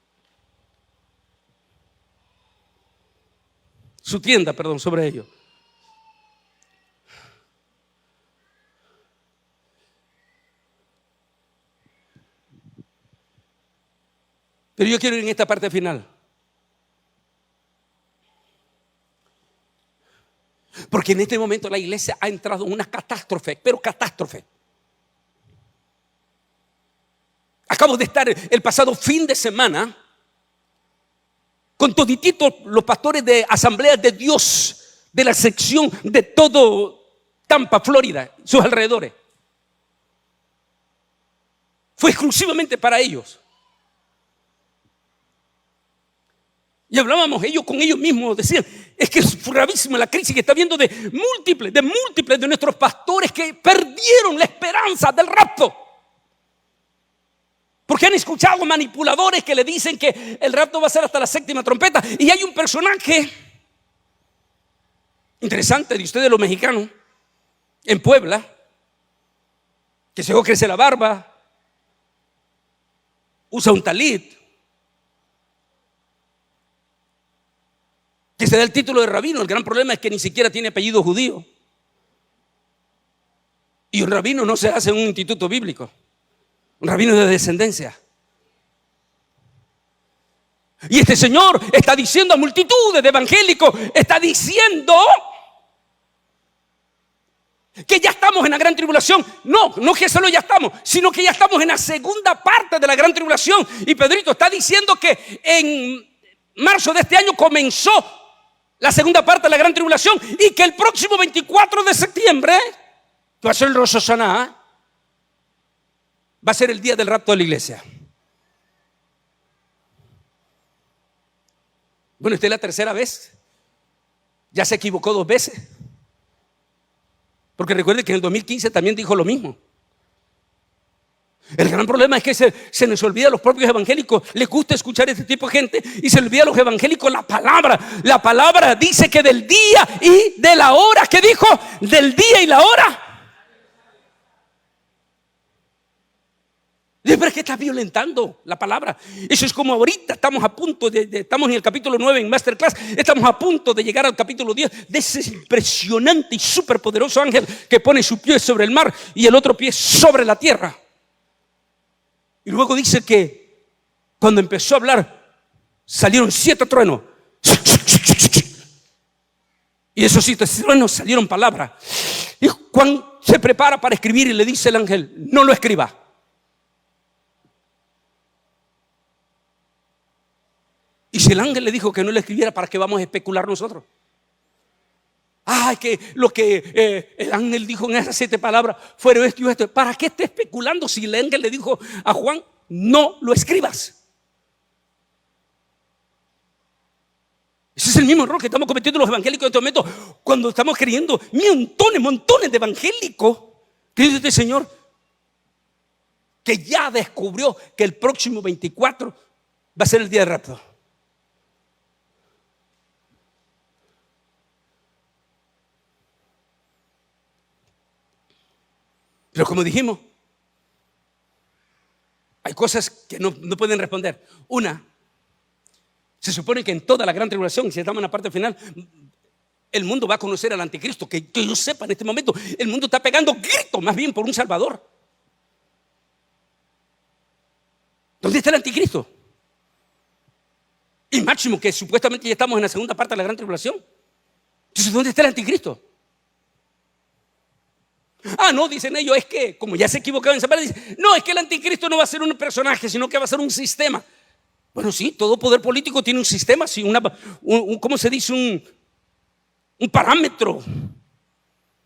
Su tienda, sobre ellos. Pero yo quiero ir en esta parte final, porque en este momento la iglesia ha entrado en una catástrofe, pero catástrofe. Acabo de estar el pasado fin de semana con todititos los pastores de Asambleas de Dios de la sección de todo Tampa, Florida, sus alrededores. Fue exclusivamente para ellos. Y hablábamos ellos con ellos mismos, decían: es que es gravísima la crisis que está habiendo de múltiples de nuestros pastores que perdieron la esperanza del rapto. Porque han escuchado manipuladores que le dicen que el rapto va a ser hasta la 7ª trompeta. Y hay un personaje interesante de ustedes los mexicanos, en Puebla, que se crece la barba, usa un talit, que se da el título de rabino. El gran problema es que ni siquiera tiene apellido judío. Y un rabino no se hace en un instituto bíblico. Un rabino de descendencia. Y este señor está diciendo a multitudes de evangélicos, está diciendo que ya estamos en la gran tribulación. No que solo ya estamos, sino que ya estamos en la segunda parte de la gran tribulación. Y Pedrito está diciendo que en marzo de este año comenzó la segunda parte de la gran tribulación y que el próximo 24 de septiembre, que va a ser el Rosh Hashanah, va a ser el día del rapto de la iglesia. Bueno, esta es la tercera vez. Ya se equivocó 2 veces. Porque recuerde que en el 2015 también dijo lo mismo. El gran problema es que se nos olvida a los propios evangélicos. Les gusta escuchar a este tipo de gente y se les olvida a los evangélicos la palabra. La palabra dice que del día y de la hora. ¿Qué dijo? Del día y la hora. Pero es que está violentando la palabra. Eso es como ahorita estamos a punto estamos en el capítulo 9 en Masterclass. Estamos a punto de llegar al capítulo 10 de ese impresionante y superpoderoso ángel que pone su pie sobre el mar y el otro pie sobre la tierra. Y luego dice que cuando empezó a hablar salieron 7 truenos. Y de esos 7 truenos salieron palabras. Y Juan se prepara para escribir y le dice el ángel: no lo escriba. Y si el ángel le dijo que no le escribiera, ¿para qué vamos a especular nosotros? Que lo que el ángel dijo en esas 7 palabras fueron esto y esto. ¿Para qué esté especulando si el ángel le dijo a Juan: no lo escribas? Ese es el mismo error que estamos cometiendo los evangélicos en este momento, cuando estamos creyendo montones de evangélicos que dice este señor que ya descubrió que el próximo 24 Va a ser el día del rapto. Pero como dijimos, hay cosas que no pueden responder. Una, se supone que en toda la gran tribulación, si estamos en la parte final, el mundo va a conocer al anticristo. Que yo sepa, en este momento el mundo está pegando gritos más bien por un salvador. ¿Dónde está el anticristo? Y máximo que supuestamente ya estamos en la segunda parte de la gran tribulación. Entonces, ¿dónde está el anticristo? No, dicen ellos, es que, como ya se equivocaron en esa parte, dicen, no, es que el anticristo no va a ser un personaje, sino que va a ser un sistema. Bueno, sí, todo poder político tiene un sistema, sí, ¿cómo se dice? Un parámetro,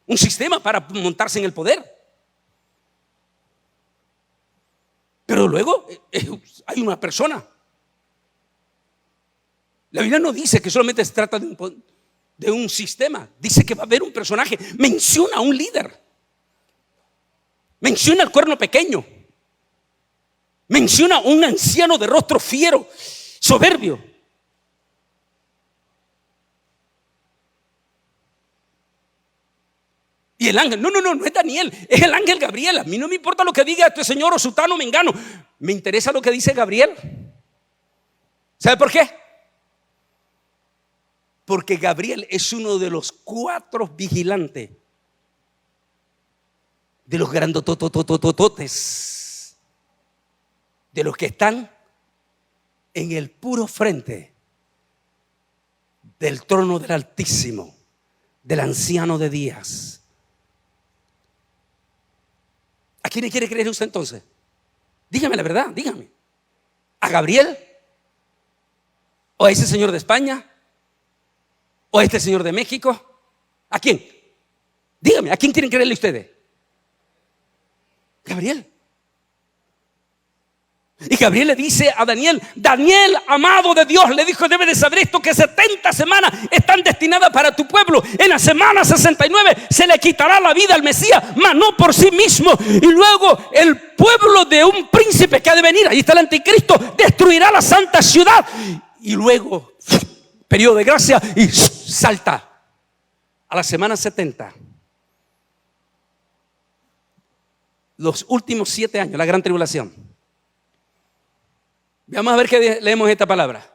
un sistema para montarse en el poder. Pero luego hay una persona. La Biblia no dice que solamente se trata de un sistema, dice que va a haber un personaje, menciona a un líder. Menciona al cuerno pequeño. Menciona a un anciano de rostro fiero, soberbio. Y el ángel, no es Daniel, es el ángel Gabriel. A mí no me importa lo que diga este señor o sutano mengano. Me interesa lo que dice Gabriel. ¿Sabe por qué? Porque Gabriel es uno de los 4 vigilantes, de los grandotototototes, de los que están en el puro frente del trono del Altísimo, del anciano de días. ¿A quién le quiere creer usted entonces? Dígame la verdad, dígame. ¿A Gabriel? ¿O a ese señor de España? ¿O a este señor de México? ¿A quién? Dígame, ¿a quién quieren creerle ustedes? Gabriel. Y Gabriel le dice a Daniel, Daniel, amado de Dios, le dijo, debe de saber esto, que 70 semanas están destinadas para tu pueblo. En la semana 69 se le quitará la vida al Mesías, mas no por sí mismo. Y luego el pueblo de un príncipe que ha de venir, ahí está el anticristo, destruirá la santa ciudad. Y luego, periodo de gracia, y salta a la semana 70. Los últimos 7 años, la gran tribulación. Vamos a ver qué leemos esta palabra.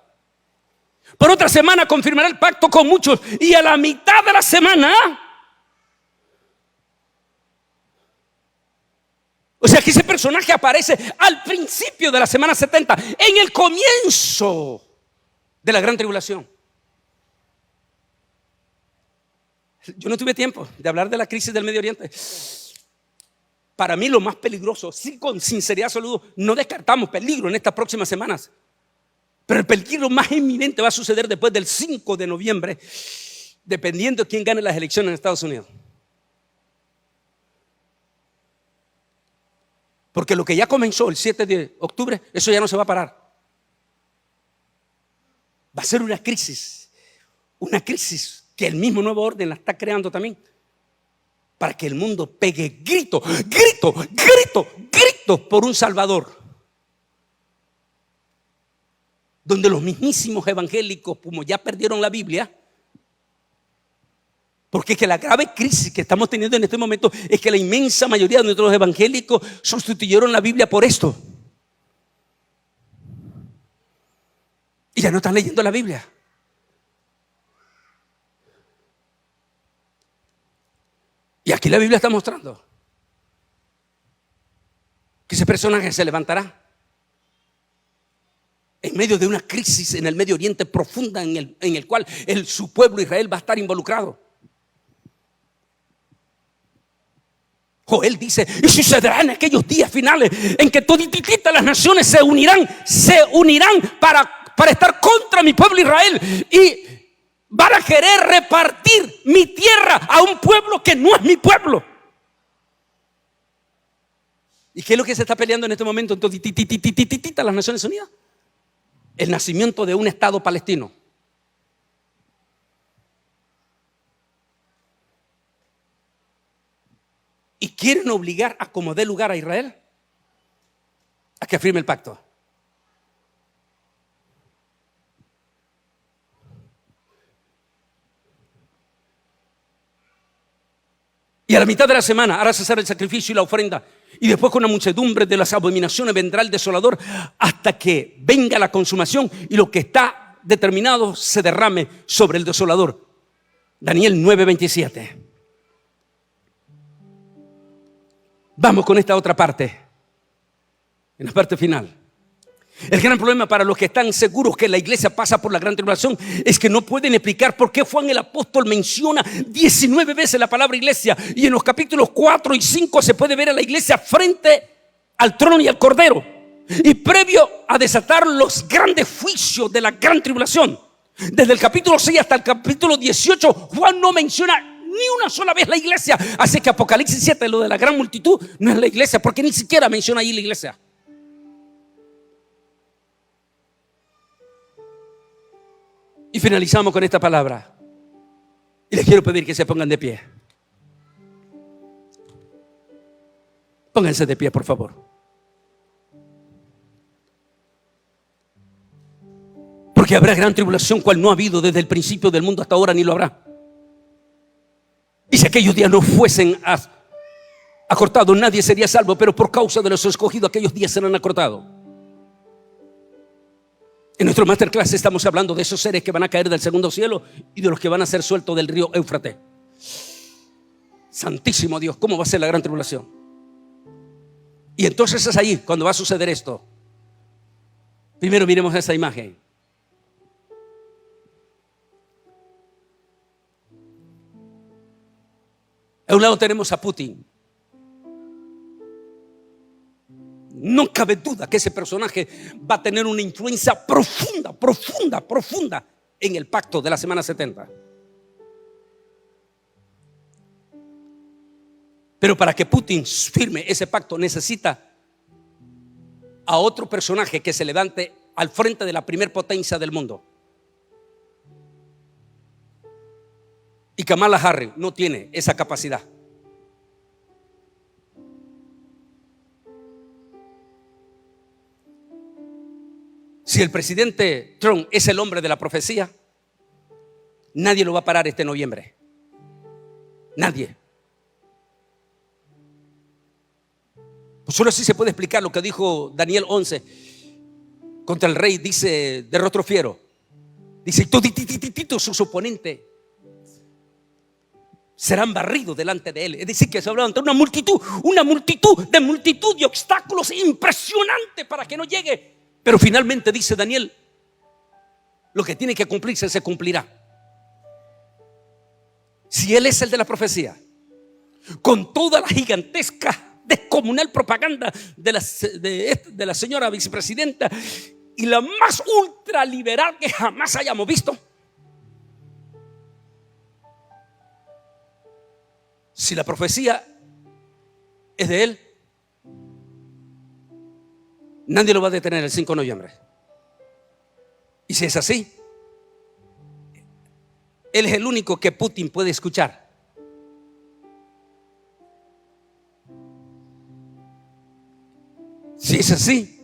Por otra semana confirmará el pacto con muchos, y a la mitad de la semana, o sea que ese personaje aparece al principio de la semana 70, en el comienzo de la gran tribulación. Yo no tuve tiempo de hablar de la crisis del Medio Oriente. Para mí lo más peligroso, sí, con sinceridad absoluta, no descartamos peligro en estas próximas semanas, pero el peligro más inminente va a suceder después del 5 de noviembre, dependiendo de quién gane las elecciones en Estados Unidos. Porque lo que ya comenzó el 7 de octubre, eso ya no se va a parar. Va a ser una crisis que el mismo nuevo orden la está creando también, para que el mundo pegue grito por un Salvador. Donde los mismísimos evangélicos, como ya perdieron la Biblia, porque es que la grave crisis que estamos teniendo en este momento es que la inmensa mayoría de nuestros evangélicos sustituyeron la Biblia por esto. Y ya no están leyendo la Biblia. Y aquí la Biblia está mostrando que ese personaje se levantará en medio de una crisis en el Medio Oriente profunda, en el cual su pueblo Israel va a estar involucrado. Joel dice, y sucederá en aquellos días finales en que todititas las naciones se unirán para estar contra mi pueblo Israel, y van a querer repartir mi tierra a un pueblo que no es mi pueblo. ¿Y qué es lo que se está peleando en este momento en todititas las Naciones Unidas? El nacimiento de un Estado palestino. Y quieren obligar a como dé lugar a Israel a que firme el pacto. Y a la mitad de la semana hará cesar el sacrificio y la ofrenda. Y después con la muchedumbre de las abominaciones vendrá el desolador hasta que venga la consumación y lo que está determinado se derrame sobre el desolador. Daniel 9:27. Vamos con esta otra parte, en la parte final. El gran problema para los que están seguros que la iglesia pasa por la gran tribulación es que no pueden explicar por qué Juan el apóstol menciona 19 veces la palabra iglesia, y en los capítulos 4 y 5 se puede ver a la iglesia frente al trono y al cordero, y previo a desatar los grandes juicios de la gran tribulación. Desde el capítulo 6 hasta el capítulo 18 Juan no menciona ni una sola vez la iglesia. Así que Apocalipsis 7, lo de la gran multitud, no es la iglesia, porque ni siquiera menciona ahí la iglesia. Y finalizamos con esta palabra. Y les quiero pedir que se pongan de pie. Pónganse de pie, por favor. Porque habrá gran tribulación, cual no ha habido desde el principio del mundo hasta ahora, ni lo habrá. Y si aquellos días no fuesen acortados, nadie sería salvo, pero por causa de los escogidos aquellos días serán acortados. En nuestro masterclass estamos hablando de esos seres que van a caer del segundo cielo y de los que van a ser sueltos del río Éufrates. Santísimo Dios, ¿cómo va a ser la gran tribulación? Y entonces es ahí cuando va a suceder esto. Primero miremos esa imagen. A un lado tenemos a Putin. No cabe duda que ese personaje va a tener una influencia profunda en el pacto de la semana 70. Pero para que Putin firme ese pacto necesita a otro personaje que se levante al frente de la primer potencia del mundo. Y Kamala Harris no tiene esa capacidad. Si el presidente Trump es el hombre de la profecía, nadie lo va a parar este noviembre. Nadie. Pues solo así se puede explicar lo que dijo Daniel 11 contra el rey, dice, de rostro fiero. Dice, todos sus oponentes serán barridos delante de él. Es decir, que se hablaba ante una multitud de obstáculos impresionante para que no llegue. Pero finalmente, dice Daniel, lo que tiene que cumplirse se cumplirá. Si él es el de la profecía, con toda la gigantesca descomunal propaganda de la señora vicepresidenta y la más ultraliberal que jamás hayamos visto, si la profecía es de él, nadie lo va a detener el 5 de noviembre. Y si es así, él es el único que Putin puede escuchar. Si es así,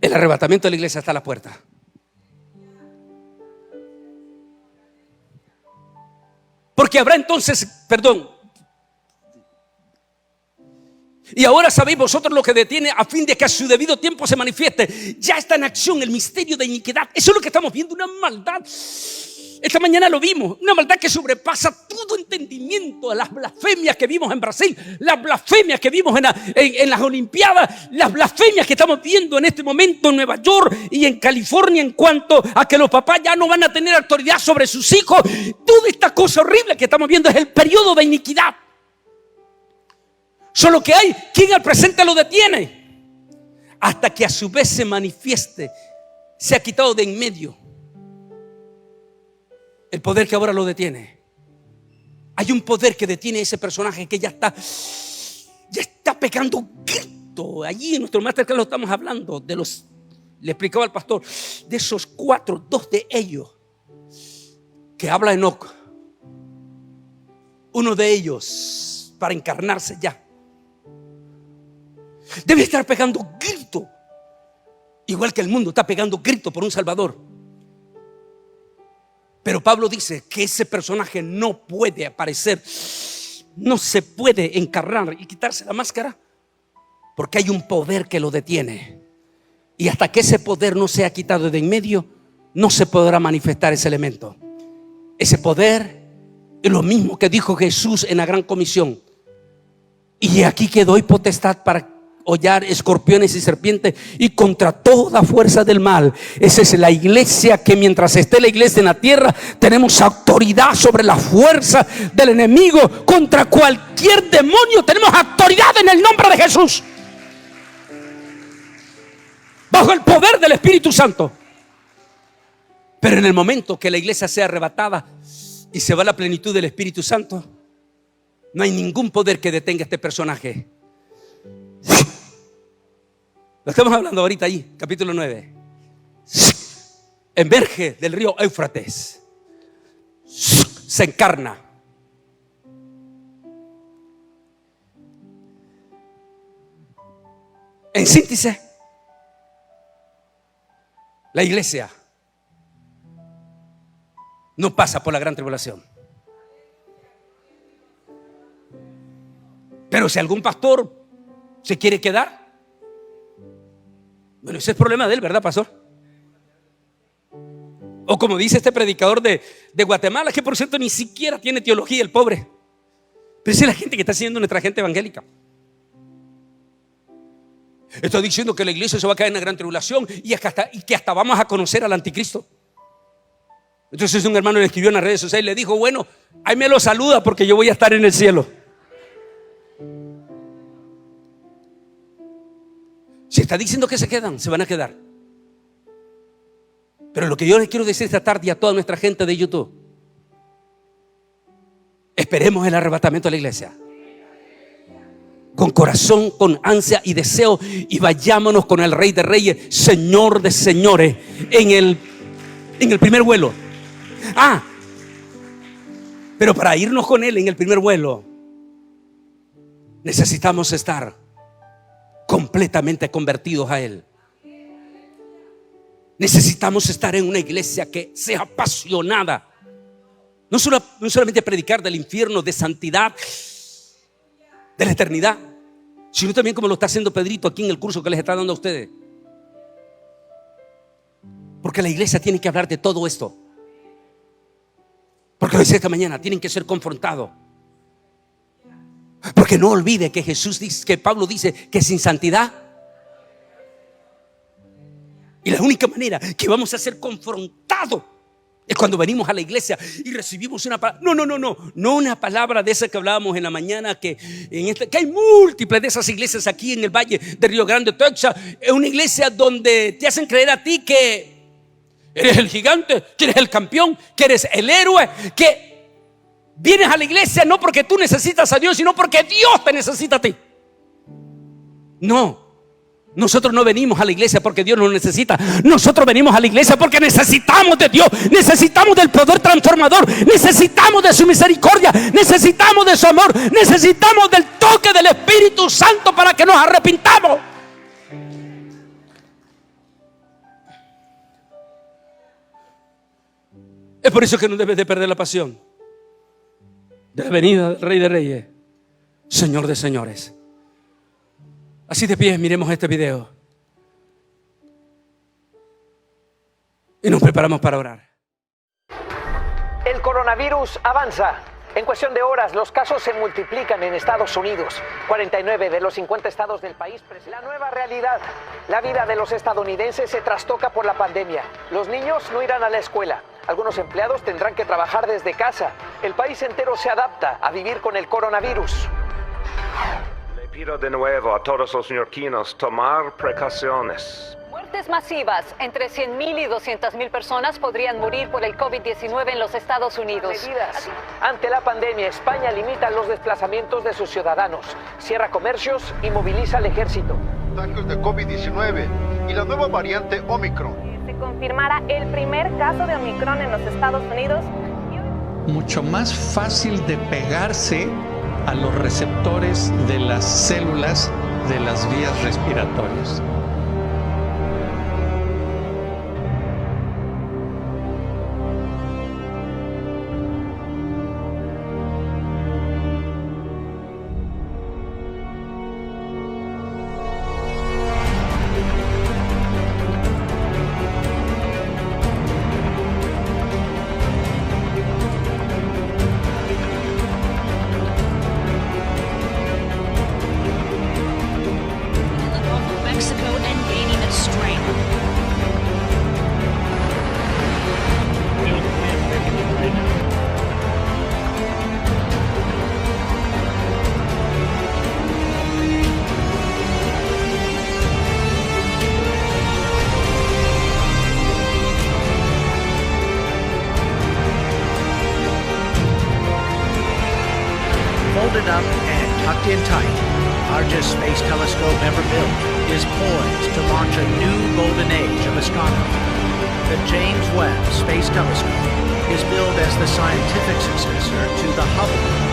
el arrebatamiento de la iglesia está a la puerta. Porque habrá entonces, y ahora sabéis vosotros lo que detiene a fin de que a su debido tiempo se manifieste. Ya está en acción el misterio de iniquidad. Eso es lo que estamos viendo, una maldad. Esta mañana lo vimos, una maldad que sobrepasa todo entendimiento. Las blasfemias que vimos en Brasil, las blasfemias que vimos en las Olimpiadas, las blasfemias que estamos viendo en este momento en Nueva York y en California en cuanto a que los papás ya no van a tener autoridad sobre sus hijos. Toda esta cosa horrible que estamos viendo es el periodo de iniquidad. Solo que hay quien al presente lo detiene hasta que a su vez se manifieste, se ha quitado de en medio el poder que ahora lo detiene. Hay un poder que detiene a ese personaje que ya está pegando grito. Allí en nuestro masterclass lo estamos hablando de los, le explicaba al pastor, de esos 4, 2 de ellos que habla Enoc. Uno de ellos para encarnarse ya debe estar pegando grito, igual que el mundo está pegando grito por un Salvador. Pero Pablo dice que ese personaje no puede aparecer no se puede encarnar y quitarse la máscara, porque hay un poder que lo detiene. Y hasta que ese poder no sea quitado de en medio, no se podrá manifestar ese elemento. Ese poder es lo mismo que dijo Jesús en la gran comisión: y aquí que doy potestad para hollar escorpiones y serpientes y contra toda fuerza del mal. Esa es la iglesia, que mientras esté la iglesia en la tierra, tenemos autoridad sobre la fuerza del enemigo. Contra cualquier demonio tenemos autoridad en el nombre de Jesús, bajo el poder del Espíritu Santo. Pero en el momento que la iglesia sea arrebatada y se va a la plenitud del Espíritu Santo, no hay ningún poder que detenga a este personaje. Lo estamos hablando ahorita ahí, capítulo 9. Emerge del río Éufrates, se encarna. En síntesis, la iglesia no pasa por la gran tribulación. Pero si algún pastor se quiere quedar, bueno, ese es problema de él, ¿verdad, pastor? O como dice este predicador de Guatemala, que por cierto ni siquiera tiene teología, el pobre. Pero esa es la gente que está siguiendo nuestra gente evangélica. Está diciendo que la iglesia se va a caer en la gran tribulación y que hasta vamos a conocer al anticristo. Entonces un hermano le escribió en las redes sociales y le dijo: bueno, ahí me lo saluda porque yo voy a estar en el cielo. Si está diciendo que se quedan, se van a quedar. Pero lo que yo les quiero decir esta tarde a toda nuestra gente de YouTube: esperemos el arrebatamiento de la iglesia con corazón, con ansia y deseo, y vayámonos con el Rey de Reyes, Señor de Señores, en el primer vuelo. Pero para irnos con Él en el primer vuelo, necesitamos estar completamente convertidos a Él. Necesitamos estar en una iglesia que sea apasionada, no solamente predicar del infierno, de santidad, de la eternidad, sino también como lo está haciendo Pedrito aquí en el curso que les está dando a ustedes. Porque la iglesia tiene que hablar de todo esto. Porque lo dice esta mañana, tienen que ser confrontados. Porque no olvide que Jesús dice, que Pablo dice que sin santidad, y la única manera que vamos a ser confrontados es cuando venimos a la iglesia y recibimos una palabra. No una palabra de esa que hablábamos en la mañana, que hay múltiples de esas iglesias aquí en el Valle de Río Grande, Texas. Es una iglesia donde te hacen creer a ti que eres el gigante, que eres el campeón, que eres el héroe, que vienes a la iglesia no porque tú necesitas a Dios, sino porque Dios te necesita a ti. No. Nosotros no venimos a la iglesia porque Dios nos necesita. Nosotros venimos a la iglesia porque necesitamos de Dios. Necesitamos del poder transformador. Necesitamos de su misericordia. Necesitamos de su amor. Necesitamos del toque del Espíritu Santo para que nos arrepintamos. Es por eso que no debes de perder la pasión de la venida del Rey de Reyes, Señor de Señores. Así de pie, miremos este video y nos preparamos para orar. El coronavirus avanza. En cuestión de horas, los casos se multiplican en Estados Unidos. 49 de los 50 estados del país. La nueva realidad. La vida de los estadounidenses se trastoca por la pandemia. Los niños no irán a la escuela. Algunos empleados tendrán que trabajar desde casa. El país entero se adapta a vivir con el coronavirus. Pido de nuevo a todos los neoyorquinos tomar precauciones. Muertes masivas. Entre 100,000 y 200,000 personas podrían morir por el COVID-19 en los Estados Unidos. Medidas. Ante la pandemia, España limita los desplazamientos de sus ciudadanos, cierra comercios y moviliza al ejército. Contagios de COVID-19 y la nueva variante Omicron. Se confirmara el primer caso de Omicron en los Estados Unidos. Mucho más fácil de pegarse a los receptores de las células de las vías respiratorias. up and tucked in tight, the largest space telescope ever built is poised to launch a new golden age of astronomy. The James Webb Space Telescope is billed as the scientific successor to the Hubble.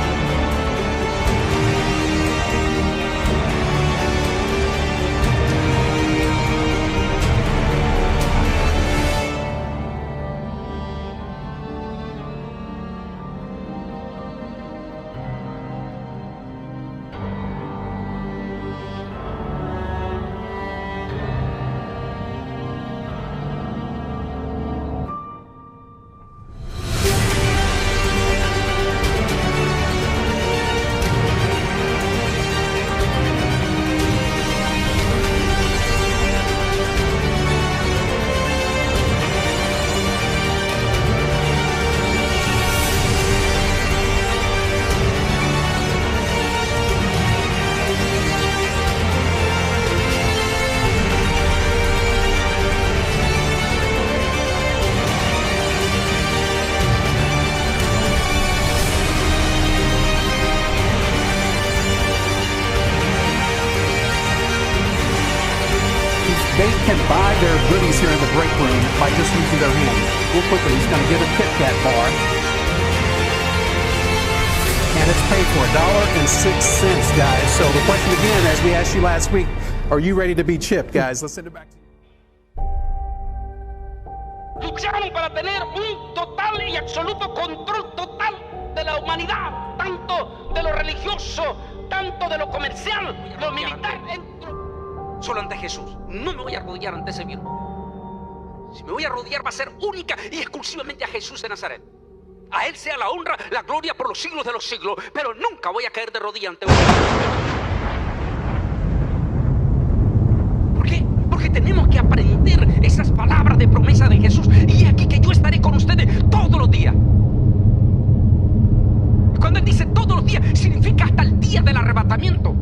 They can buy their goodies here in the break room by just using their hands. Real quickly, he's going to get a Kit Kat bar. And it's paid for $1.06, guys. So the question again, as we asked you last week, are you ready to be chipped, guys? Let's send it back to you. Luchamos para tener un total y absoluto control total de la humanidad, tanto de lo religioso, tanto de lo comercial, lo militar. Solo ante Jesús. No me voy a arrodillar ante ese virus. Si me voy a arrodillar va a ser única y exclusivamente a Jesús de Nazaret. A Él sea la honra, la gloria por los siglos de los siglos. Pero nunca voy a caer de rodillas ante un virus. ¿Por qué? Porque tenemos que aprender esas palabras de promesa de Jesús. Y es aquí que yo estaré con ustedes todos los días. Y cuando Él dice todos los días, significa hasta el día del arrebatamiento.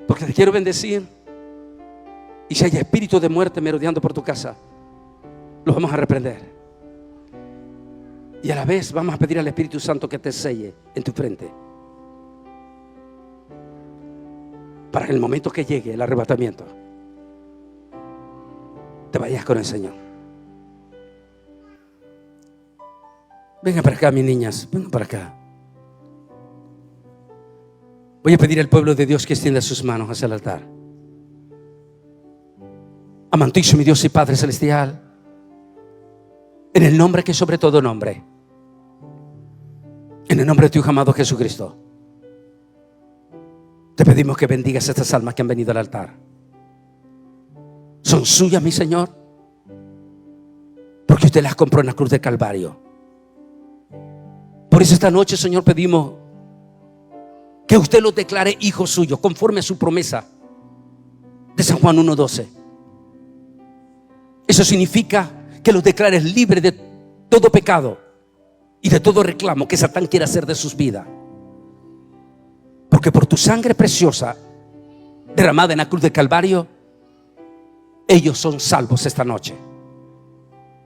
Porque te quiero bendecir. Y si hay espíritu de muerte merodeando por tu casa, los vamos a reprender. Y a la vez vamos a pedir al Espíritu Santo que te selle en tu frente, para que en el momento que llegue el arrebatamiento te vayas con el Señor. Vengan para acá, mis niñas, vengan para acá. Voy a pedir al pueblo de Dios que extienda sus manos hacia el altar. Amantísimo mi Dios y Padre Celestial, en el nombre que es sobre todo nombre, en el nombre de tu Hijo amado Jesucristo, te pedimos que bendigas estas almas que han venido al altar. Son suyas, mi Señor, porque usted las compró en la cruz del Calvario. Por eso esta noche, Señor, pedimos que usted los declare hijos suyos conforme a su promesa de San Juan 1:12. Eso significa que los declares libres de todo pecado y de todo reclamo que Satán quiere hacer de sus vidas. Porque por tu sangre preciosa derramada en la cruz del Calvario, ellos son salvos esta noche.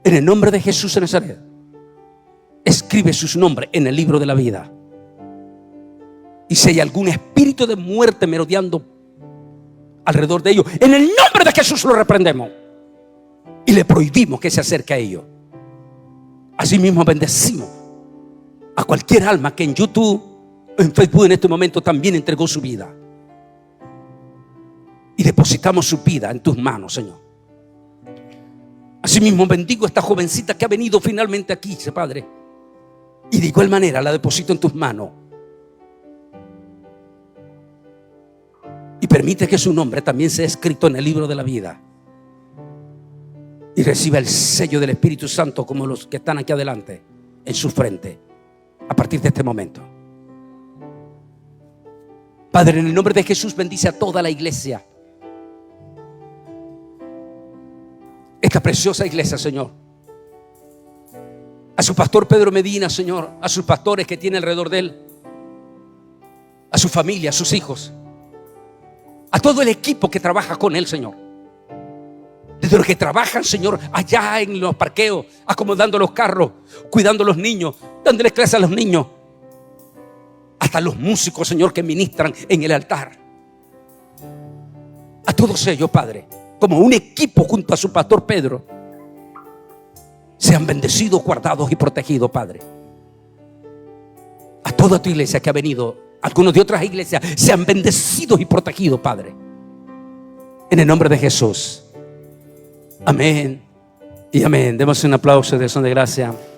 En el nombre de Jesús de Nazaret, escribe sus nombres en el libro de la vida. Y si hay algún espíritu de muerte merodeando alrededor de ellos, en el nombre de Jesús lo reprendemos y le prohibimos que se acerque a ellos. Asimismo bendecimos a cualquier alma que en YouTube o en Facebook en este momento también entregó su vida, y depositamos su vida en tus manos, Señor. Asimismo bendigo a esta jovencita que ha venido finalmente aquí, Padre, y de igual manera la deposito en tus manos. Y permite que su nombre también sea escrito en el libro de la vida y reciba el sello del Espíritu Santo como los que están aquí adelante en su frente a partir de este momento. Padre, en el nombre de Jesús bendice a toda la iglesia, esta preciosa iglesia, Señor. A su pastor Pedro Medina, Señor, a sus pastores que tiene alrededor de él, a su familia, a sus hijos, a todo el equipo que trabaja con él, Señor. Desde los que trabajan, Señor, allá en los parqueos, acomodando los carros, cuidando a los niños, dándoles clases a los niños, hasta los músicos, Señor, que ministran en el altar. A todos ellos, Padre, como un equipo junto a su pastor Pedro, sean bendecidos, guardados y protegidos, Padre. A toda tu iglesia que ha venido, algunos de otras iglesias, sean bendecidos y protegidos, Padre. En el nombre de Jesús. Amén y amén. Demos un aplauso de acción de gracia